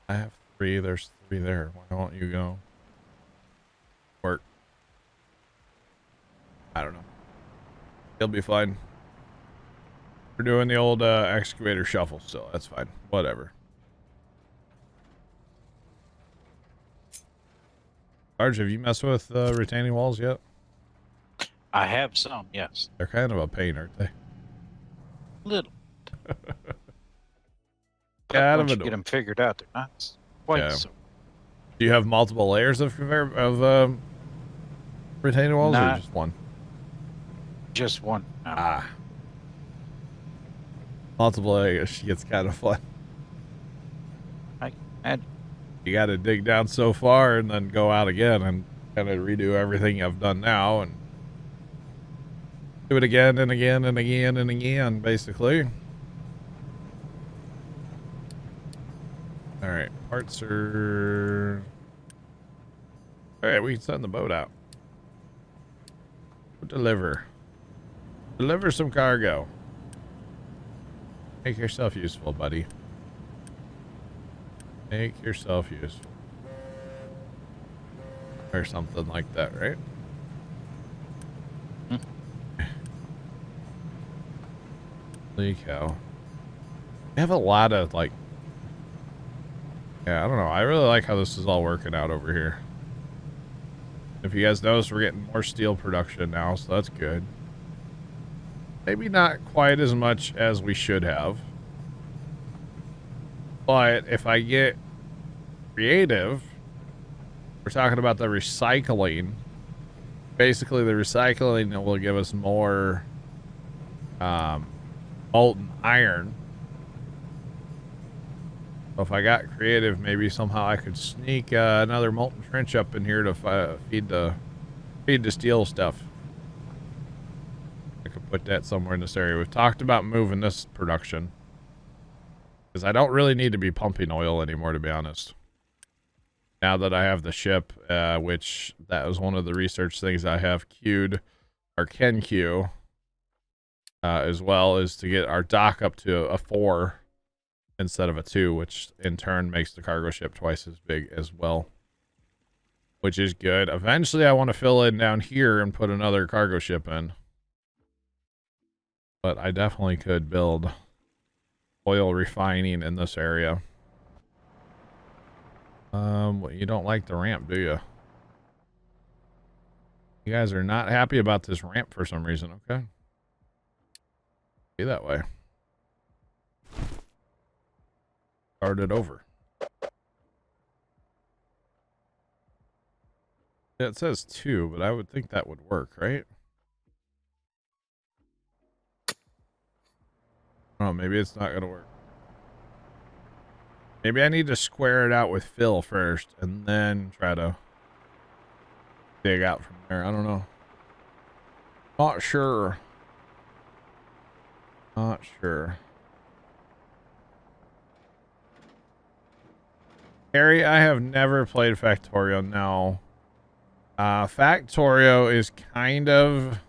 I have 3. There's 3 there. Why don't you go? Work. I don't know. He'll be fine. We're doing the old excavator shuffle still. That's fine. Whatever. Sarge, have you messed with retaining walls yet? I have some, yes. They're kind of a pain, aren't they? Little. Yeah, Once you get them figured out, they're not quite so. Do you have multiple layers of retaining walls or just one? Just one. Ah. Multiple layers gets kind of fun. You got to dig down so far and then go out again and kind of redo everything I've done now and do it again and again and again and again, basically. All right, parts are... All right, we can send the boat out. Deliver. Deliver some cargo. Make yourself useful, buddy. Make yourself useful. Or something like that, right? Holy cow. We have a lot of, like... Yeah, I don't know. I really like how this is all working out over here. If you guys notice, we're getting more steel production now, so that's good. Maybe not quite as much as we should have. But if I get creative, we're talking about the recycling. Basically, the recycling will give us more molten iron. So if I got creative, maybe somehow I could sneak another molten trench up in here to feed the steel stuff. I could put that somewhere in this area. We've talked about moving this production because I don't really need to be pumping oil anymore, to be honest. Now that I have the ship, which that was one of the research things I have queued, or can queue, as well, is to get our dock up to a 4 instead of a 2, which in turn makes the cargo ship twice as big as well, which is good. Eventually, I want to fill in down here and put another cargo ship in, but I definitely could build oil refining in this area. Well, you don't like the ramp, do you? You guys are not happy about this ramp for some reason, okay? Be that way. Start it over. Yeah, it says 2, but I would think that would work, right? Oh, maybe it's not gonna work. Maybe I need to square it out with fill first and then try to dig out from there. I don't know. Not sure. Not sure. Harry, I have never played Factorio. No. Factorio is kind of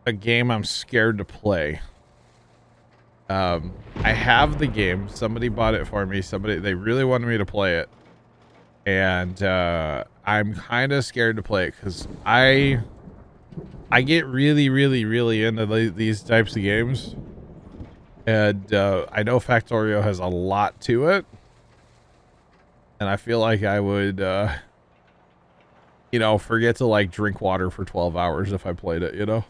a game I'm scared to play. I have the game. Somebody bought it for me. They really wanted me to play it. And I'm kind of scared to play it because I get really, really, really into these types of games. And I know Factorio has a lot to it. And I feel like I would, you know, forget to like drink water for 12 hours if I played it, you know?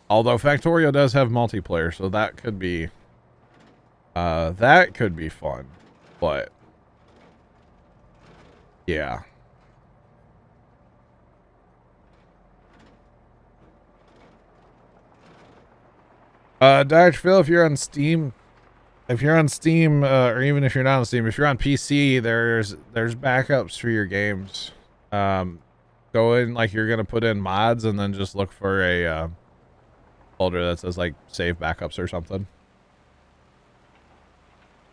Although Factorio does have multiplayer, so that could be fun. But yeah. Dr. Phil, if you're on Steam, or even if you're not on Steam, if you're on PC, there's backups for your games. Go in like you're gonna put in mods and then just look for a folder that says like save backups or something.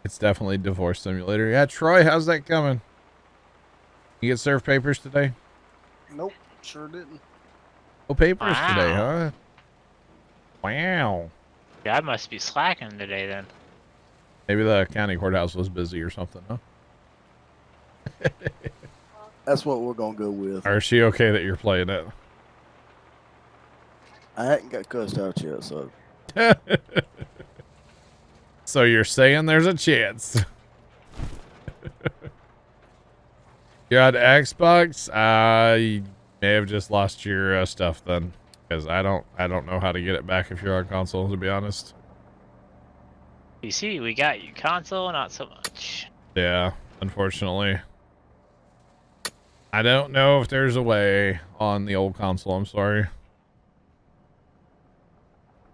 It's definitely Divorce Simulator. Yeah, Troy, how's that coming? You get served papers today? Nope, sure didn't. No papers today, Wow. huh? Wow. Yeah, I must be slacking today then. Maybe the county courthouse was busy or something, huh? That's what we're gonna go with. Or is she okay that you're playing it? I hadn't got cussed out yet, so. So you're saying there's a chance. You're on Xbox? You may have just lost your stuff then, because I don't know how to get it back if you're on console, to be honest. PC, we got you. Console, not so much. Yeah, unfortunately. I don't know if there's a way on the old console. I'm sorry.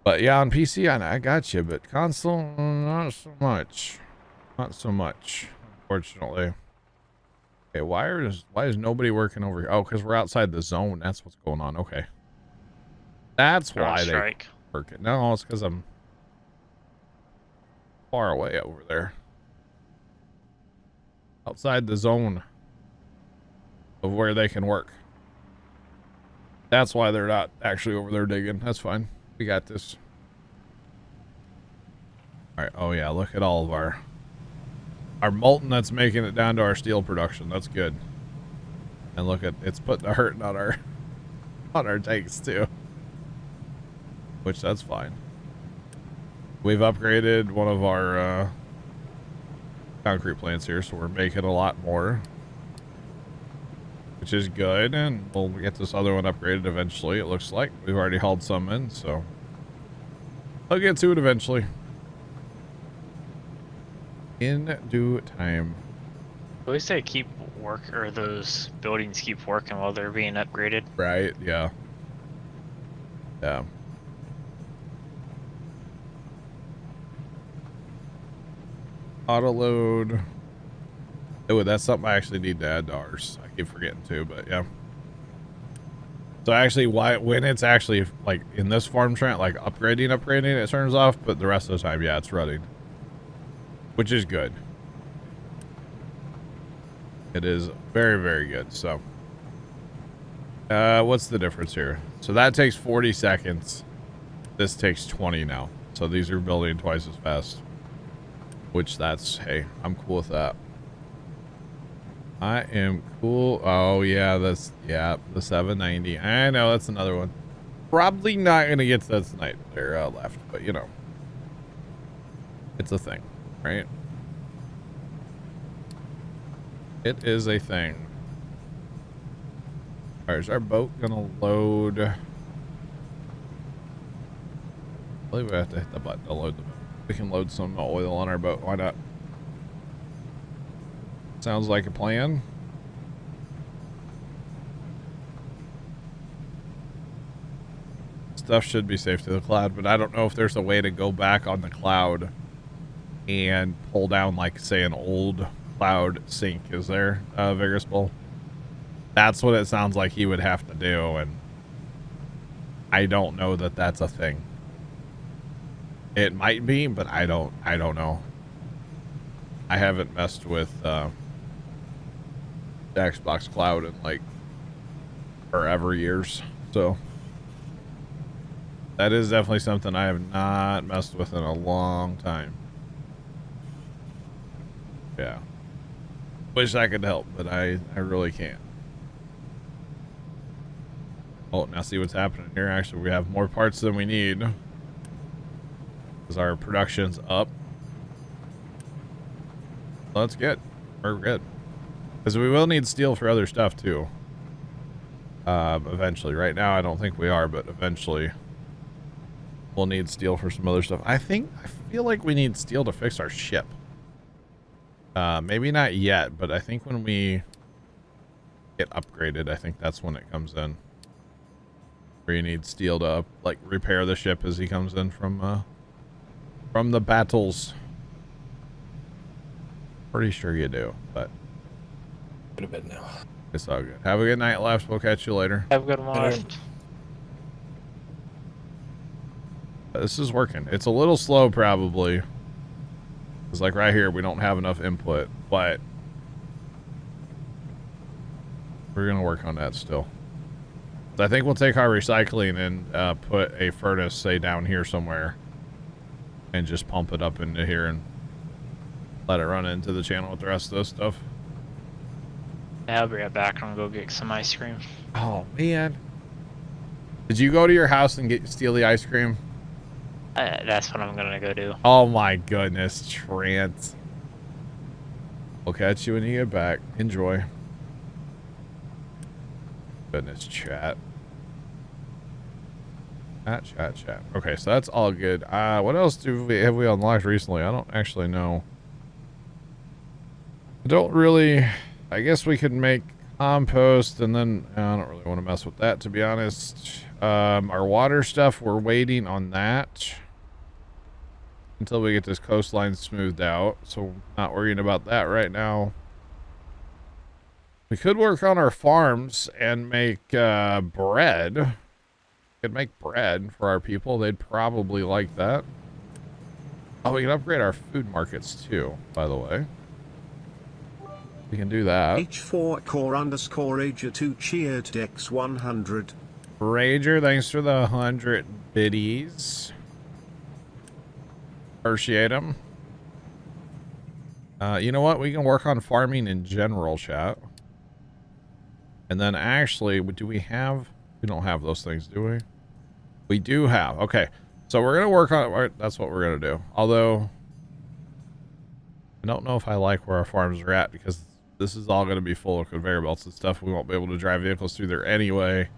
But yeah, on PC, I got you. But console, not so much. Not so much, unfortunately. Okay, why is nobody working over here? Oh, because we're outside the zone. That's what's going on. Okay. That's They're on why they strike. work it. No, it's because I'm far away over there. Outside the zone of where they can work. That's why they're not actually over there digging. That's fine. We got this. All right. Oh yeah, look at all of our molten that's making it down to our steel production. That's good. And look at, it's putting a hurting on our tanks too. Which that's fine. We've upgraded one of our concrete plants here, so we're making a lot more, which is good, and we'll get this other one upgraded eventually. It looks like we've already hauled some in, so I'll get to it eventually in due time. At least they keep work, or those buildings keep working while they're being upgraded. Right? Yeah. Yeah. Auto load. Oh, that's something I actually need to add to ours. I keep forgetting to, but yeah. So actually, when it's actually like in this farm trend, like upgrading, it turns off, but the rest of the time, yeah, it's running, which is good. It is very, very good. So, what's the difference here? So that takes 40 seconds. This takes 20 now. So these are building twice as fast. Which that's, hey, I'm cool with that. I am cool. Oh yeah, that's, yeah, the 790. I know, that's another one. Probably not gonna get to that tonight. They're left, but you know, it's a thing, right? It is a thing. All right, is our boat gonna load? I believe we have to hit the button to load the boat. We can load some oil on our boat. Why not? Sounds like a plan. Stuff should be safe to the cloud, but I don't know if there's a way to go back on the cloud and pull down, like, say, an old cloud sink. Is there, Vigorous Bull? That's what it sounds like he would have to do, and I don't know that that's a thing. It might be, but I don't know. I haven't messed with the Xbox Cloud in like forever years, so that is definitely something I have not messed with in a long time. Yeah, wish I could help, but I really can't. Oh, now see what's happening here. Actually, we have more parts than we need. Our production's up. Well, that's good. We're good. Because we will need steel for other stuff too. Eventually. Right now, I don't think we are, but eventually we'll need steel for some other stuff. I feel like we need steel to fix our ship. Maybe not yet, but I think when we get upgraded, I think that's when it comes in. Where you need steel to like repair the ship as he comes in from the battles. Pretty sure you do, but Go to bed now. it's all good. Have a good night, Left. We'll catch you later. Have a good one. Left. This is working. It's a little slow, probably. It's like right here, we don't have enough input, but we're gonna work on that still. I think we'll take our recycling and put a furnace, say, down here somewhere, and just pump it up into here and let it run into the channel with the rest of this stuff. Yeah, I'll be right back. I'm gonna go get some ice cream. Oh man, did you go to your house and steal the ice cream? That's what I'm gonna go do. Oh my goodness, Trent. We'll catch you when you get back. Enjoy. Goodness, chat. Chat. Okay, so that's all good. What else have we unlocked recently? I don't actually know. I don't really. I guess we could make compost, and then I don't really want to mess with that, to be honest. Our water stuff, we're waiting on that until we get this coastline smoothed out, so not worrying about that right now. We could work on our farms and make bread. We could make bread for our people. They'd probably like that. Oh, we can upgrade our food markets too, by the way. We can do that. H4 core _Ager2 cheered Dex 100. Rager, thanks for the 100 biddies. Appreciate them. You know what? We can work on farming in general, chat. And then actually, do we have... We don't have those things, do we? We do have. Okay. So we're going to work on... That's what we're going to do. Although... I don't know if I like where our farms are at, because this is all going to be full of conveyor belts and stuff. We won't be able to drive vehicles through there anyway.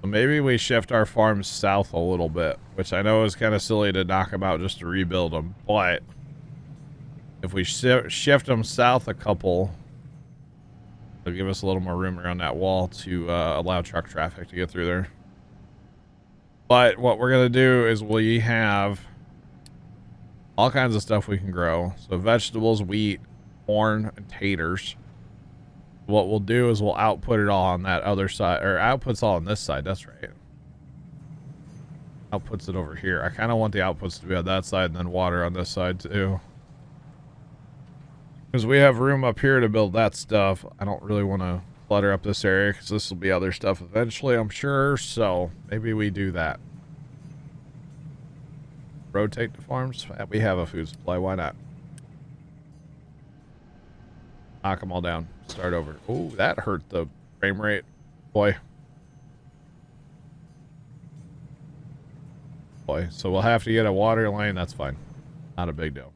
So maybe we shift our farms south a little bit, which I know is kind of silly to knock them out just to rebuild them. But if we shift them south a couple, it'll give us a little more room around that wall to allow truck traffic to get through there. But what we're going to do is we have all kinds of stuff we can grow. So vegetables, wheat, corn, and taters. What we'll do is we'll output it all on that other side, or outputs all on this side. That's right. Outputs it over here. I kind of want the outputs to be on that side and then water on this side too. Because we have room up here to build that stuff. I don't really want to clutter up this area because this will be other stuff eventually, I'm sure. So maybe we do that. Rotate the farms. We have a food supply. Why not? Knock them all down. Start over. Oh, that hurt the frame rate. Boy. So we'll have to get a water line. That's fine. Not a big deal.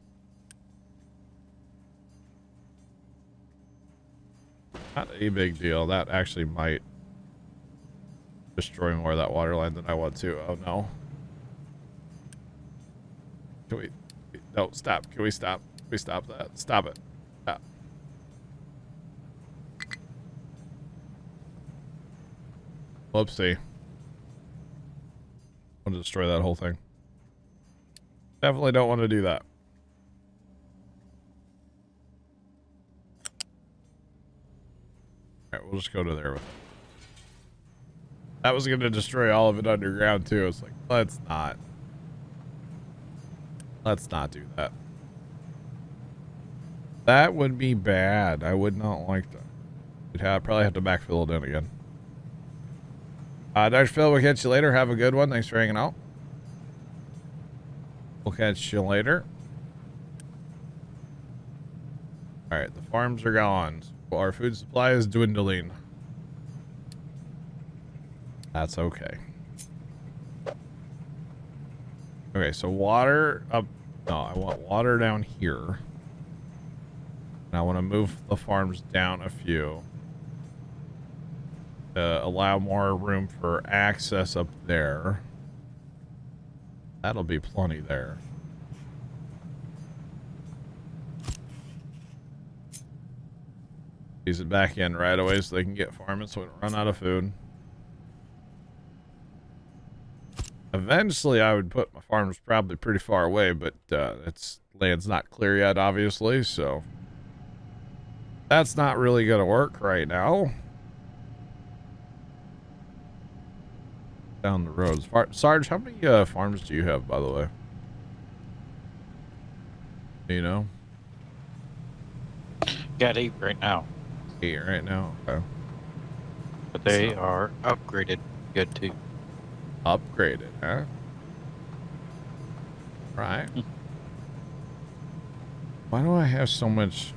Not a big deal. That actually might destroy more of that water line than I want to. Oh, no. Can we... No, stop. Can we stop? Can we stop that? Stop it. Stop. Whoopsie. I want to destroy that whole thing. Definitely don't want to do that. Alright, we'll just go to there with it. That was going to destroy all of it underground too. It's like, let's not. Let's not do that. That would be bad. I would not like that. We'd probably have to backfill it in again. Dr. Phil, we'll catch you later. Have a good one. Thanks for hanging out. We'll catch you later. Alright, the farms are gone. Our food supply is dwindling. That's okay. Okay, so water up. No, I want water down here. And I want to move the farms down a few. Allow more room for access up there. That'll be plenty there. Ease it back in right away so they can get farming so we don't run out of food. Eventually I would put my farms probably pretty far away, but it's land's not clear yet, obviously, so that's not really gonna work right now. Down the roads. Sarge, how many farms do you have, by the way? Do you know? Got 8 right now. 8 right now? Okay. But they are upgraded good too. Upgraded, huh? Right. Why do I have so much?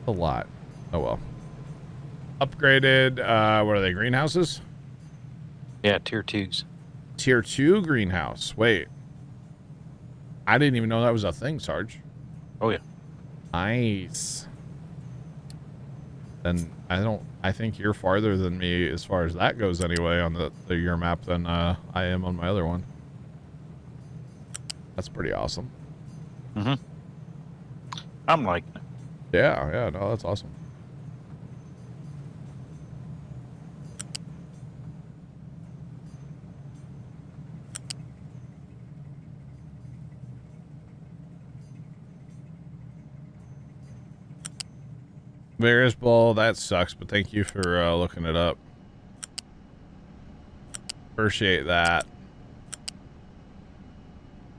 A lot. Oh well. Upgraded, what are they, greenhouses? Yeah, tier 2s. Tier 2 greenhouse. Wait. I didn't even know that was a thing, Sarge. Oh yeah. Nice. Then I think you're farther than me as far as that goes anyway on the your map than I am on my other one. That's pretty awesome. Mm-hmm. I'm liking it. Yeah, no, that's awesome. Various Ball, that sucks, but thank you for looking it up. Appreciate that.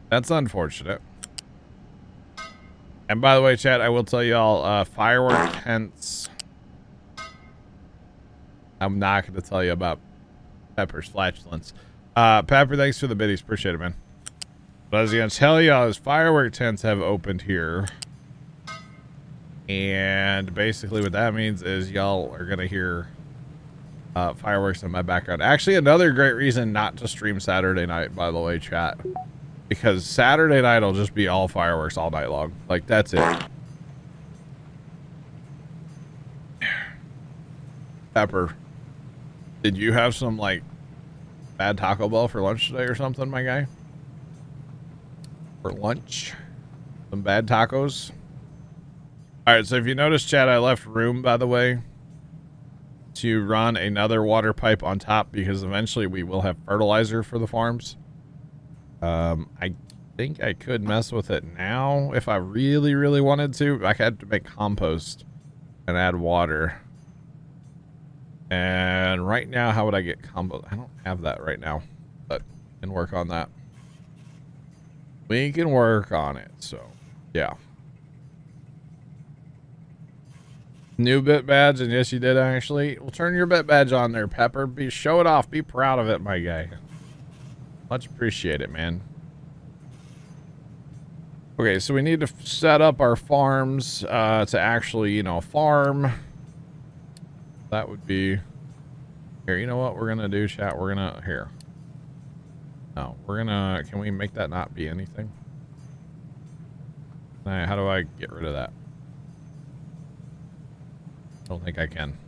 That's unfortunate. And by the way, chat, I will tell y'all, firework tents I'm not going to tell you about Pepper's flatulence. Pepper, thanks for the biddies. Appreciate it, man. But I was going to tell y'all is firework tents have opened here. And basically what that means is y'all are going to hear fireworks in my background. Actually, another great reason not to stream Saturday night, by the way, chat. Because Saturday night will just be all fireworks all night long. Like, that's it. Pepper, did you have some, like, bad Taco Bell for lunch today or something, my guy? For lunch? Some bad tacos? Alright, so if you notice, chat, I left room, by the way, to run another water pipe on top because eventually we will have fertilizer for the farms. I think I could mess with it now if I really, really wanted to. I had to make compost and add water. And right now, how would I get compost? I don't have that right now, but we can work on that. We can work on it, so yeah. New bit badge, and yes, you did actually. Well, turn your bit badge on there, Pepper. Show it off. Be proud of it, my guy. Much appreciate it, man. Okay, so we need to set up our farms to actually, you know, farm. That would be... Here, you know what we're going to do, chat? We're going to... Here. No, we're going to... Can we make that not be anything? How do I get rid of that? I don't think I can.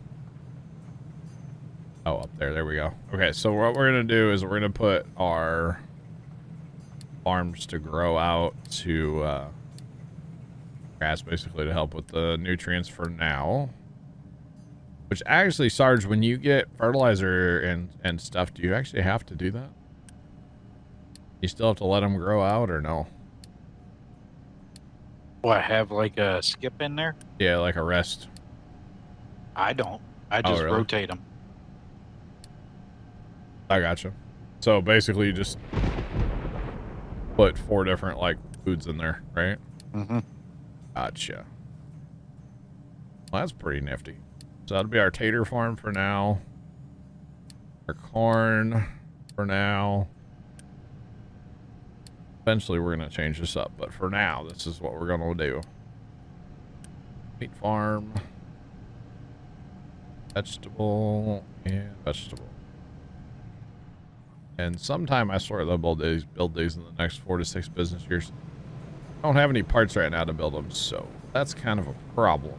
Oh, up there. There we go. Okay, so what we're going to do is we're going to put our farms to grow out to grass, basically, to help with the nutrients for now. Which actually, Sarge, when you get fertilizer and stuff, do you actually have to do that? You still have to let them grow out or no? What, have like a skip in there? Yeah, like a rest. I don't. I just really? rotate them. I gotcha. So basically you just put 4 different like foods in there, right? Mm-hmm. Gotcha. Well, that's pretty nifty. So that'll be our tater farm for now. Our corn for now. Eventually we're going to change this up, but for now, this is what we're going to do. Meat farm. Vegetable and vegetable. And sometime I swear they'll build these in the next 4 to 6 business years. I don't have any parts right now to build them, so that's kind of a problem.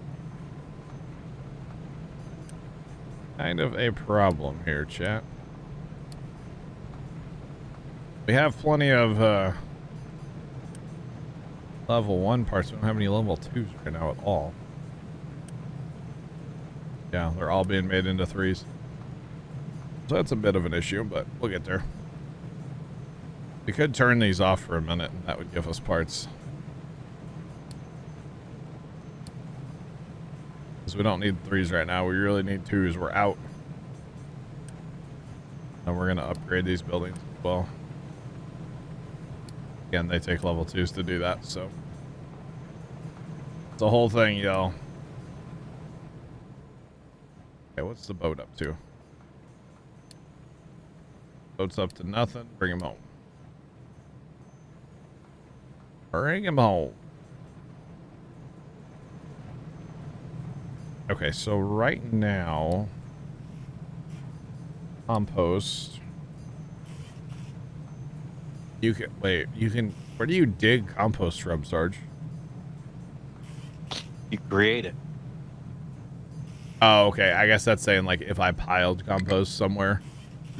Kind of a problem here, chat. We have plenty of level 1 parts. We don't have any level 2s right now at all. Yeah, they're all being made into 3s. So that's a bit of an issue, but we'll get there. We could turn these off for a minute, and that would give us parts. Because we don't need 3s right now. We really need 2s. We're out. And we're going to upgrade these buildings as well. Again, they take level 2s to do that, so. It's a whole thing, y'all. Okay, what's the boat up to? Boat's up to nothing. Bring him home. Bring him home. Okay, so right now, compost. You can, wait, you can, where do you dig compost from, Sarge? You create it. Oh, okay. I guess that's saying, like, if I piled compost somewhere.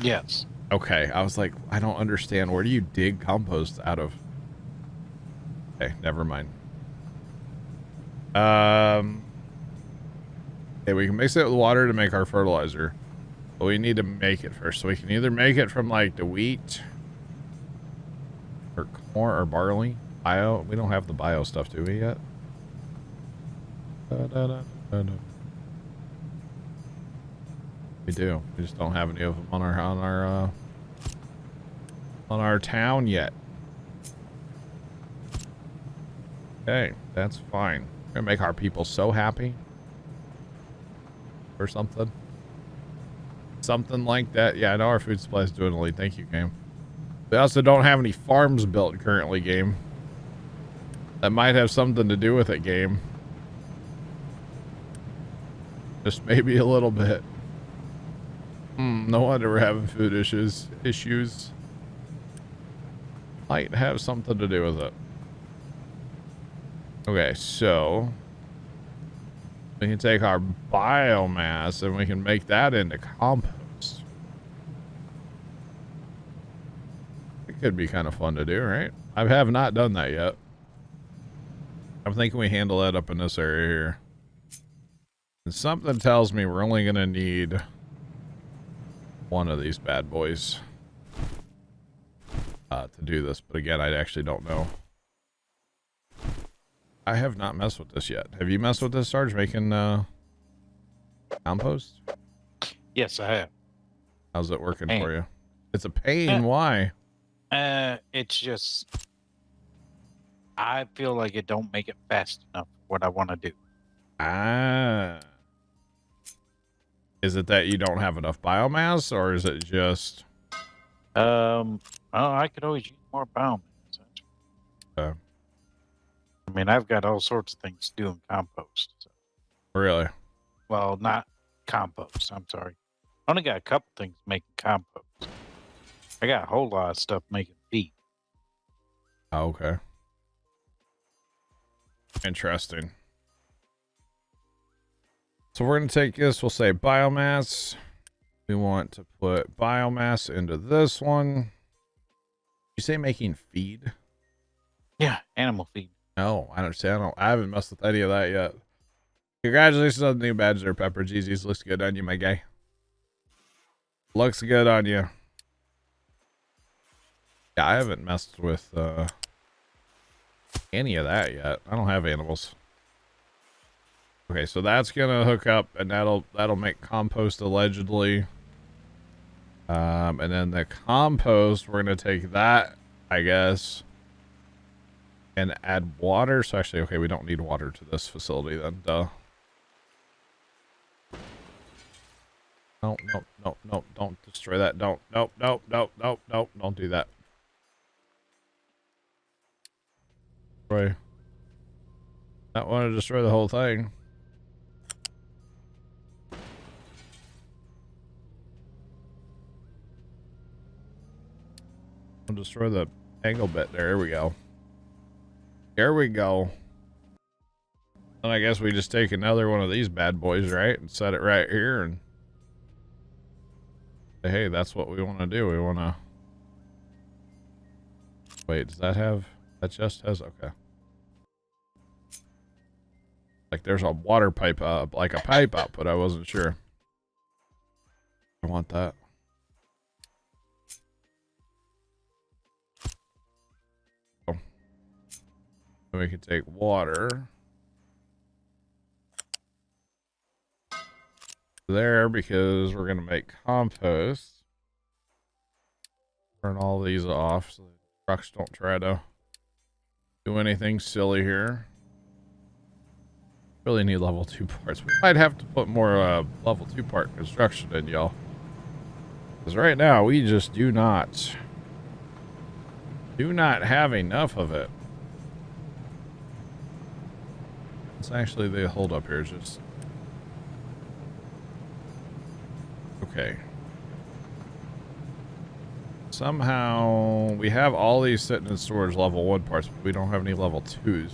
Yes. Okay. I was like, I don't understand. Where do you dig compost out of? Okay, never mind. Okay, we can mix it with water to make our fertilizer. But we need to make it first. So we can either make it from, like, the wheat or corn or barley. Bio. We don't have the bio stuff, do we, yet? We do. We just don't have any of them on our town yet. Okay, that's fine. We're gonna make our people so happy or something. something like that. Yeah, I know our food supply is dwindling. Thank you, game. We also don't have any farms built currently, game. That might have something to do with it, game. Just maybe a little bit. No wonder we're having food issues. Might have something to do with it. Okay, so we can take our biomass and we can make that into compost. It could be kind of fun to do, right? I have not done that yet. I'm thinking we handle that up in this area here. And something tells me we're only going to need one of these bad boys to do this. But again, I actually don't know. I have not messed with this yet. Have you messed with this, Sarge, making compost? Yes, I have. How's it working Pain. for you? It's a pain. Why? It's just I feel like it don't make it fast enough for what I want to do. Ah. Is it that you don't have enough biomass, or is it just... Well, I could always use more biomass. Okay. I mean, I've got all sorts of things to do in compost. So. Really? Well, not compost. I'm sorry. I only got a couple things making compost. I got a whole lot of stuff making feed. Oh, okay. Interesting. So we're going to take this. We'll say biomass. We want to put biomass into this one. You say making feed? Yeah, animal feed. No, I understand. I haven't messed with any of that yet. Congratulations on the new badge there, Pepper. Jesus, looks good on you, my guy. Looks good on you. Yeah, I haven't messed with any of that yet. I don't have animals. Okay, so that's gonna hook up, and that'll make compost allegedly. And then the compost, we're gonna take that, I guess, and add water. So actually, okay, we don't need water to this facility then. Duh. No, no, no, no, don't destroy that. Don't, nope, nope, nope, nope, nope, don't do that. Destroy. Not want to destroy the whole thing. I'll destroy the angle bit there. Here we go. Here we go. And I guess we just take another one of these bad boys, right? And set it right here and say, hey, that's what we want to do. We want to... Wait, does that have... That just has... Okay. Like there's a water pipe, like a pipe output. I wasn't sure. I want that. Oh. Then we can take water. There, because we're going to make compost. Turn all these off so the trucks don't try to do anything silly here. Really need level 2 parts. We might have to put more level 2 part construction in, y'all. Because right now we just do not have enough of it. It's actually the hold up here. Just okay. Somehow we have all these sitting in storage level 1 parts, but we don't have any level 2s.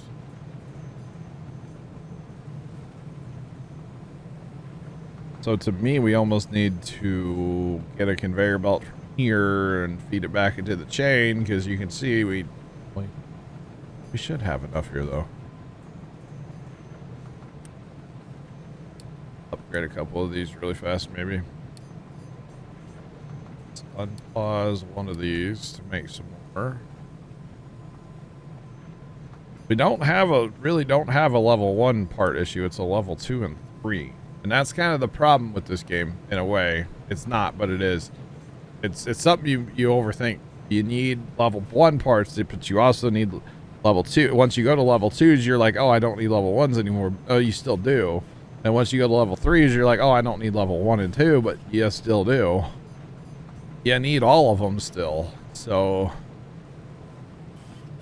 So to me, we almost need to get a conveyor belt from here and feed it back into the chain, because you can see we should have enough here though. Upgrade a couple of these really fast, maybe. Let's unpause one of these to make some more. We really don't have a level 1 part issue. It's a level 2 and 3. And that's kind of the problem with this game, in a way. It's not, but it is. It's something you overthink. You need level 1 parts, but you also need level 2. Once you go to level 2s, you're like, oh, I don't need level 1s anymore. Oh, you still do. And once you go to level 3s, you're like, oh, I don't need level 1 and 2, but you still do. You need all of them still. So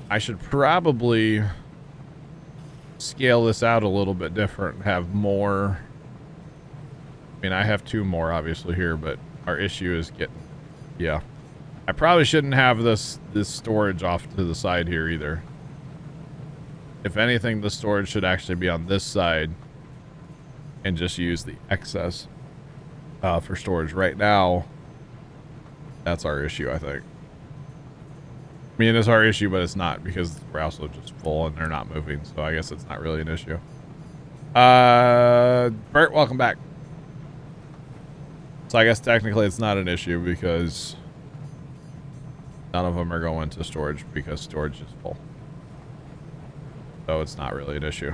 I should probably scale this out a little bit different and have more. I mean, I have 2 more obviously here, but our issue is getting, yeah. I probably shouldn't have this storage off to the side here either. If anything, the storage should actually be on this side and just use the excess for storage. Right now, that's our issue, I think. I mean, it's our issue, but it's not because we're also just full and they're not moving. So I guess it's not really an issue. Bert, welcome back. So I guess technically it's not an issue because none of them are going to storage because storage is full. So it's not really an issue.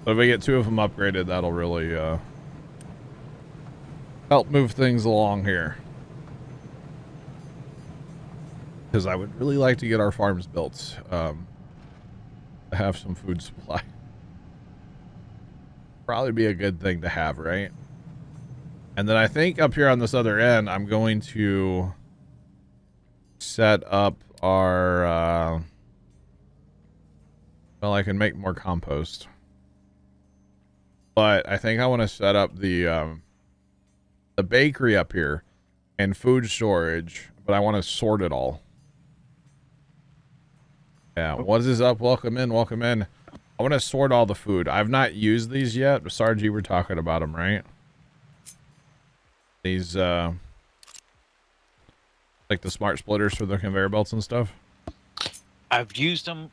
But if we get 2 of them upgraded, that'll really help move things along here. Because I would really like to get our farms built. To have some food supply. Probably be a good thing to have, right? And then I think up here on this other end, I'm going to set up our... well, I can make more compost. But I think I want to set up the bakery up here and food storage, but I want to sort it all. Yeah, what is up? Welcome in, welcome in. I want to sort all the food. I've not used these yet, but Sarge, you were talking about them, right? These, like the smart splitters for the conveyor belts and stuff? I've used them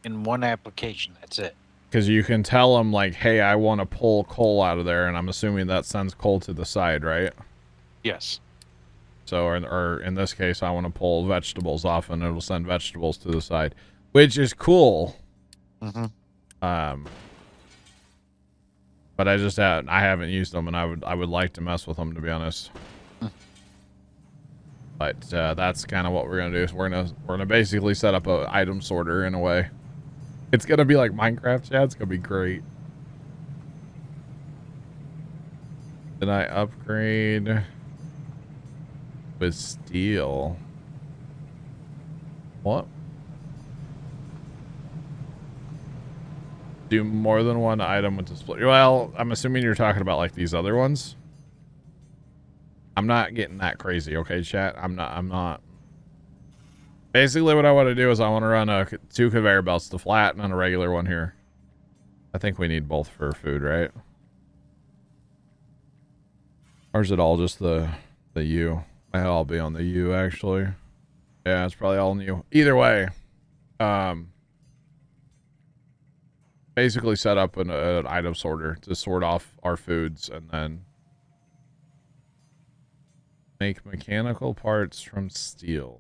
in one application. That's it. Because you can tell them, like, hey, I want to pull coal out of there, and I'm assuming that sends coal to the side, right? Yes. So, or in this case, I want to pull vegetables off, and it'll send vegetables to the side, which is cool. Mm-hmm. But I just I haven't used them, and I would like to mess with them, to be honest. But that's kind of what we're gonna do. Is we're gonna basically set up a item sorter in a way. It's gonna be like Minecraft, yeah. It's gonna be great. Did I upgrade with steel? What? Do more than one item with the split. Well, I'm assuming you're talking about like these other ones. I'm not getting that crazy, okay, chat? I'm not. Basically, what I want to do is I want to run 2 conveyor belts, the flat and a regular one here. I think we need both for food, right? Or is it all just the U? Might all be on the U, actually. Yeah, it's probably all on the U. Either way, basically set up an item sorter to sort off our foods and then make mechanical parts from steel.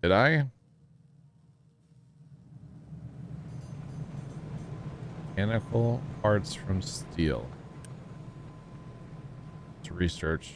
Did I? Mechanical parts from steel. Let's research.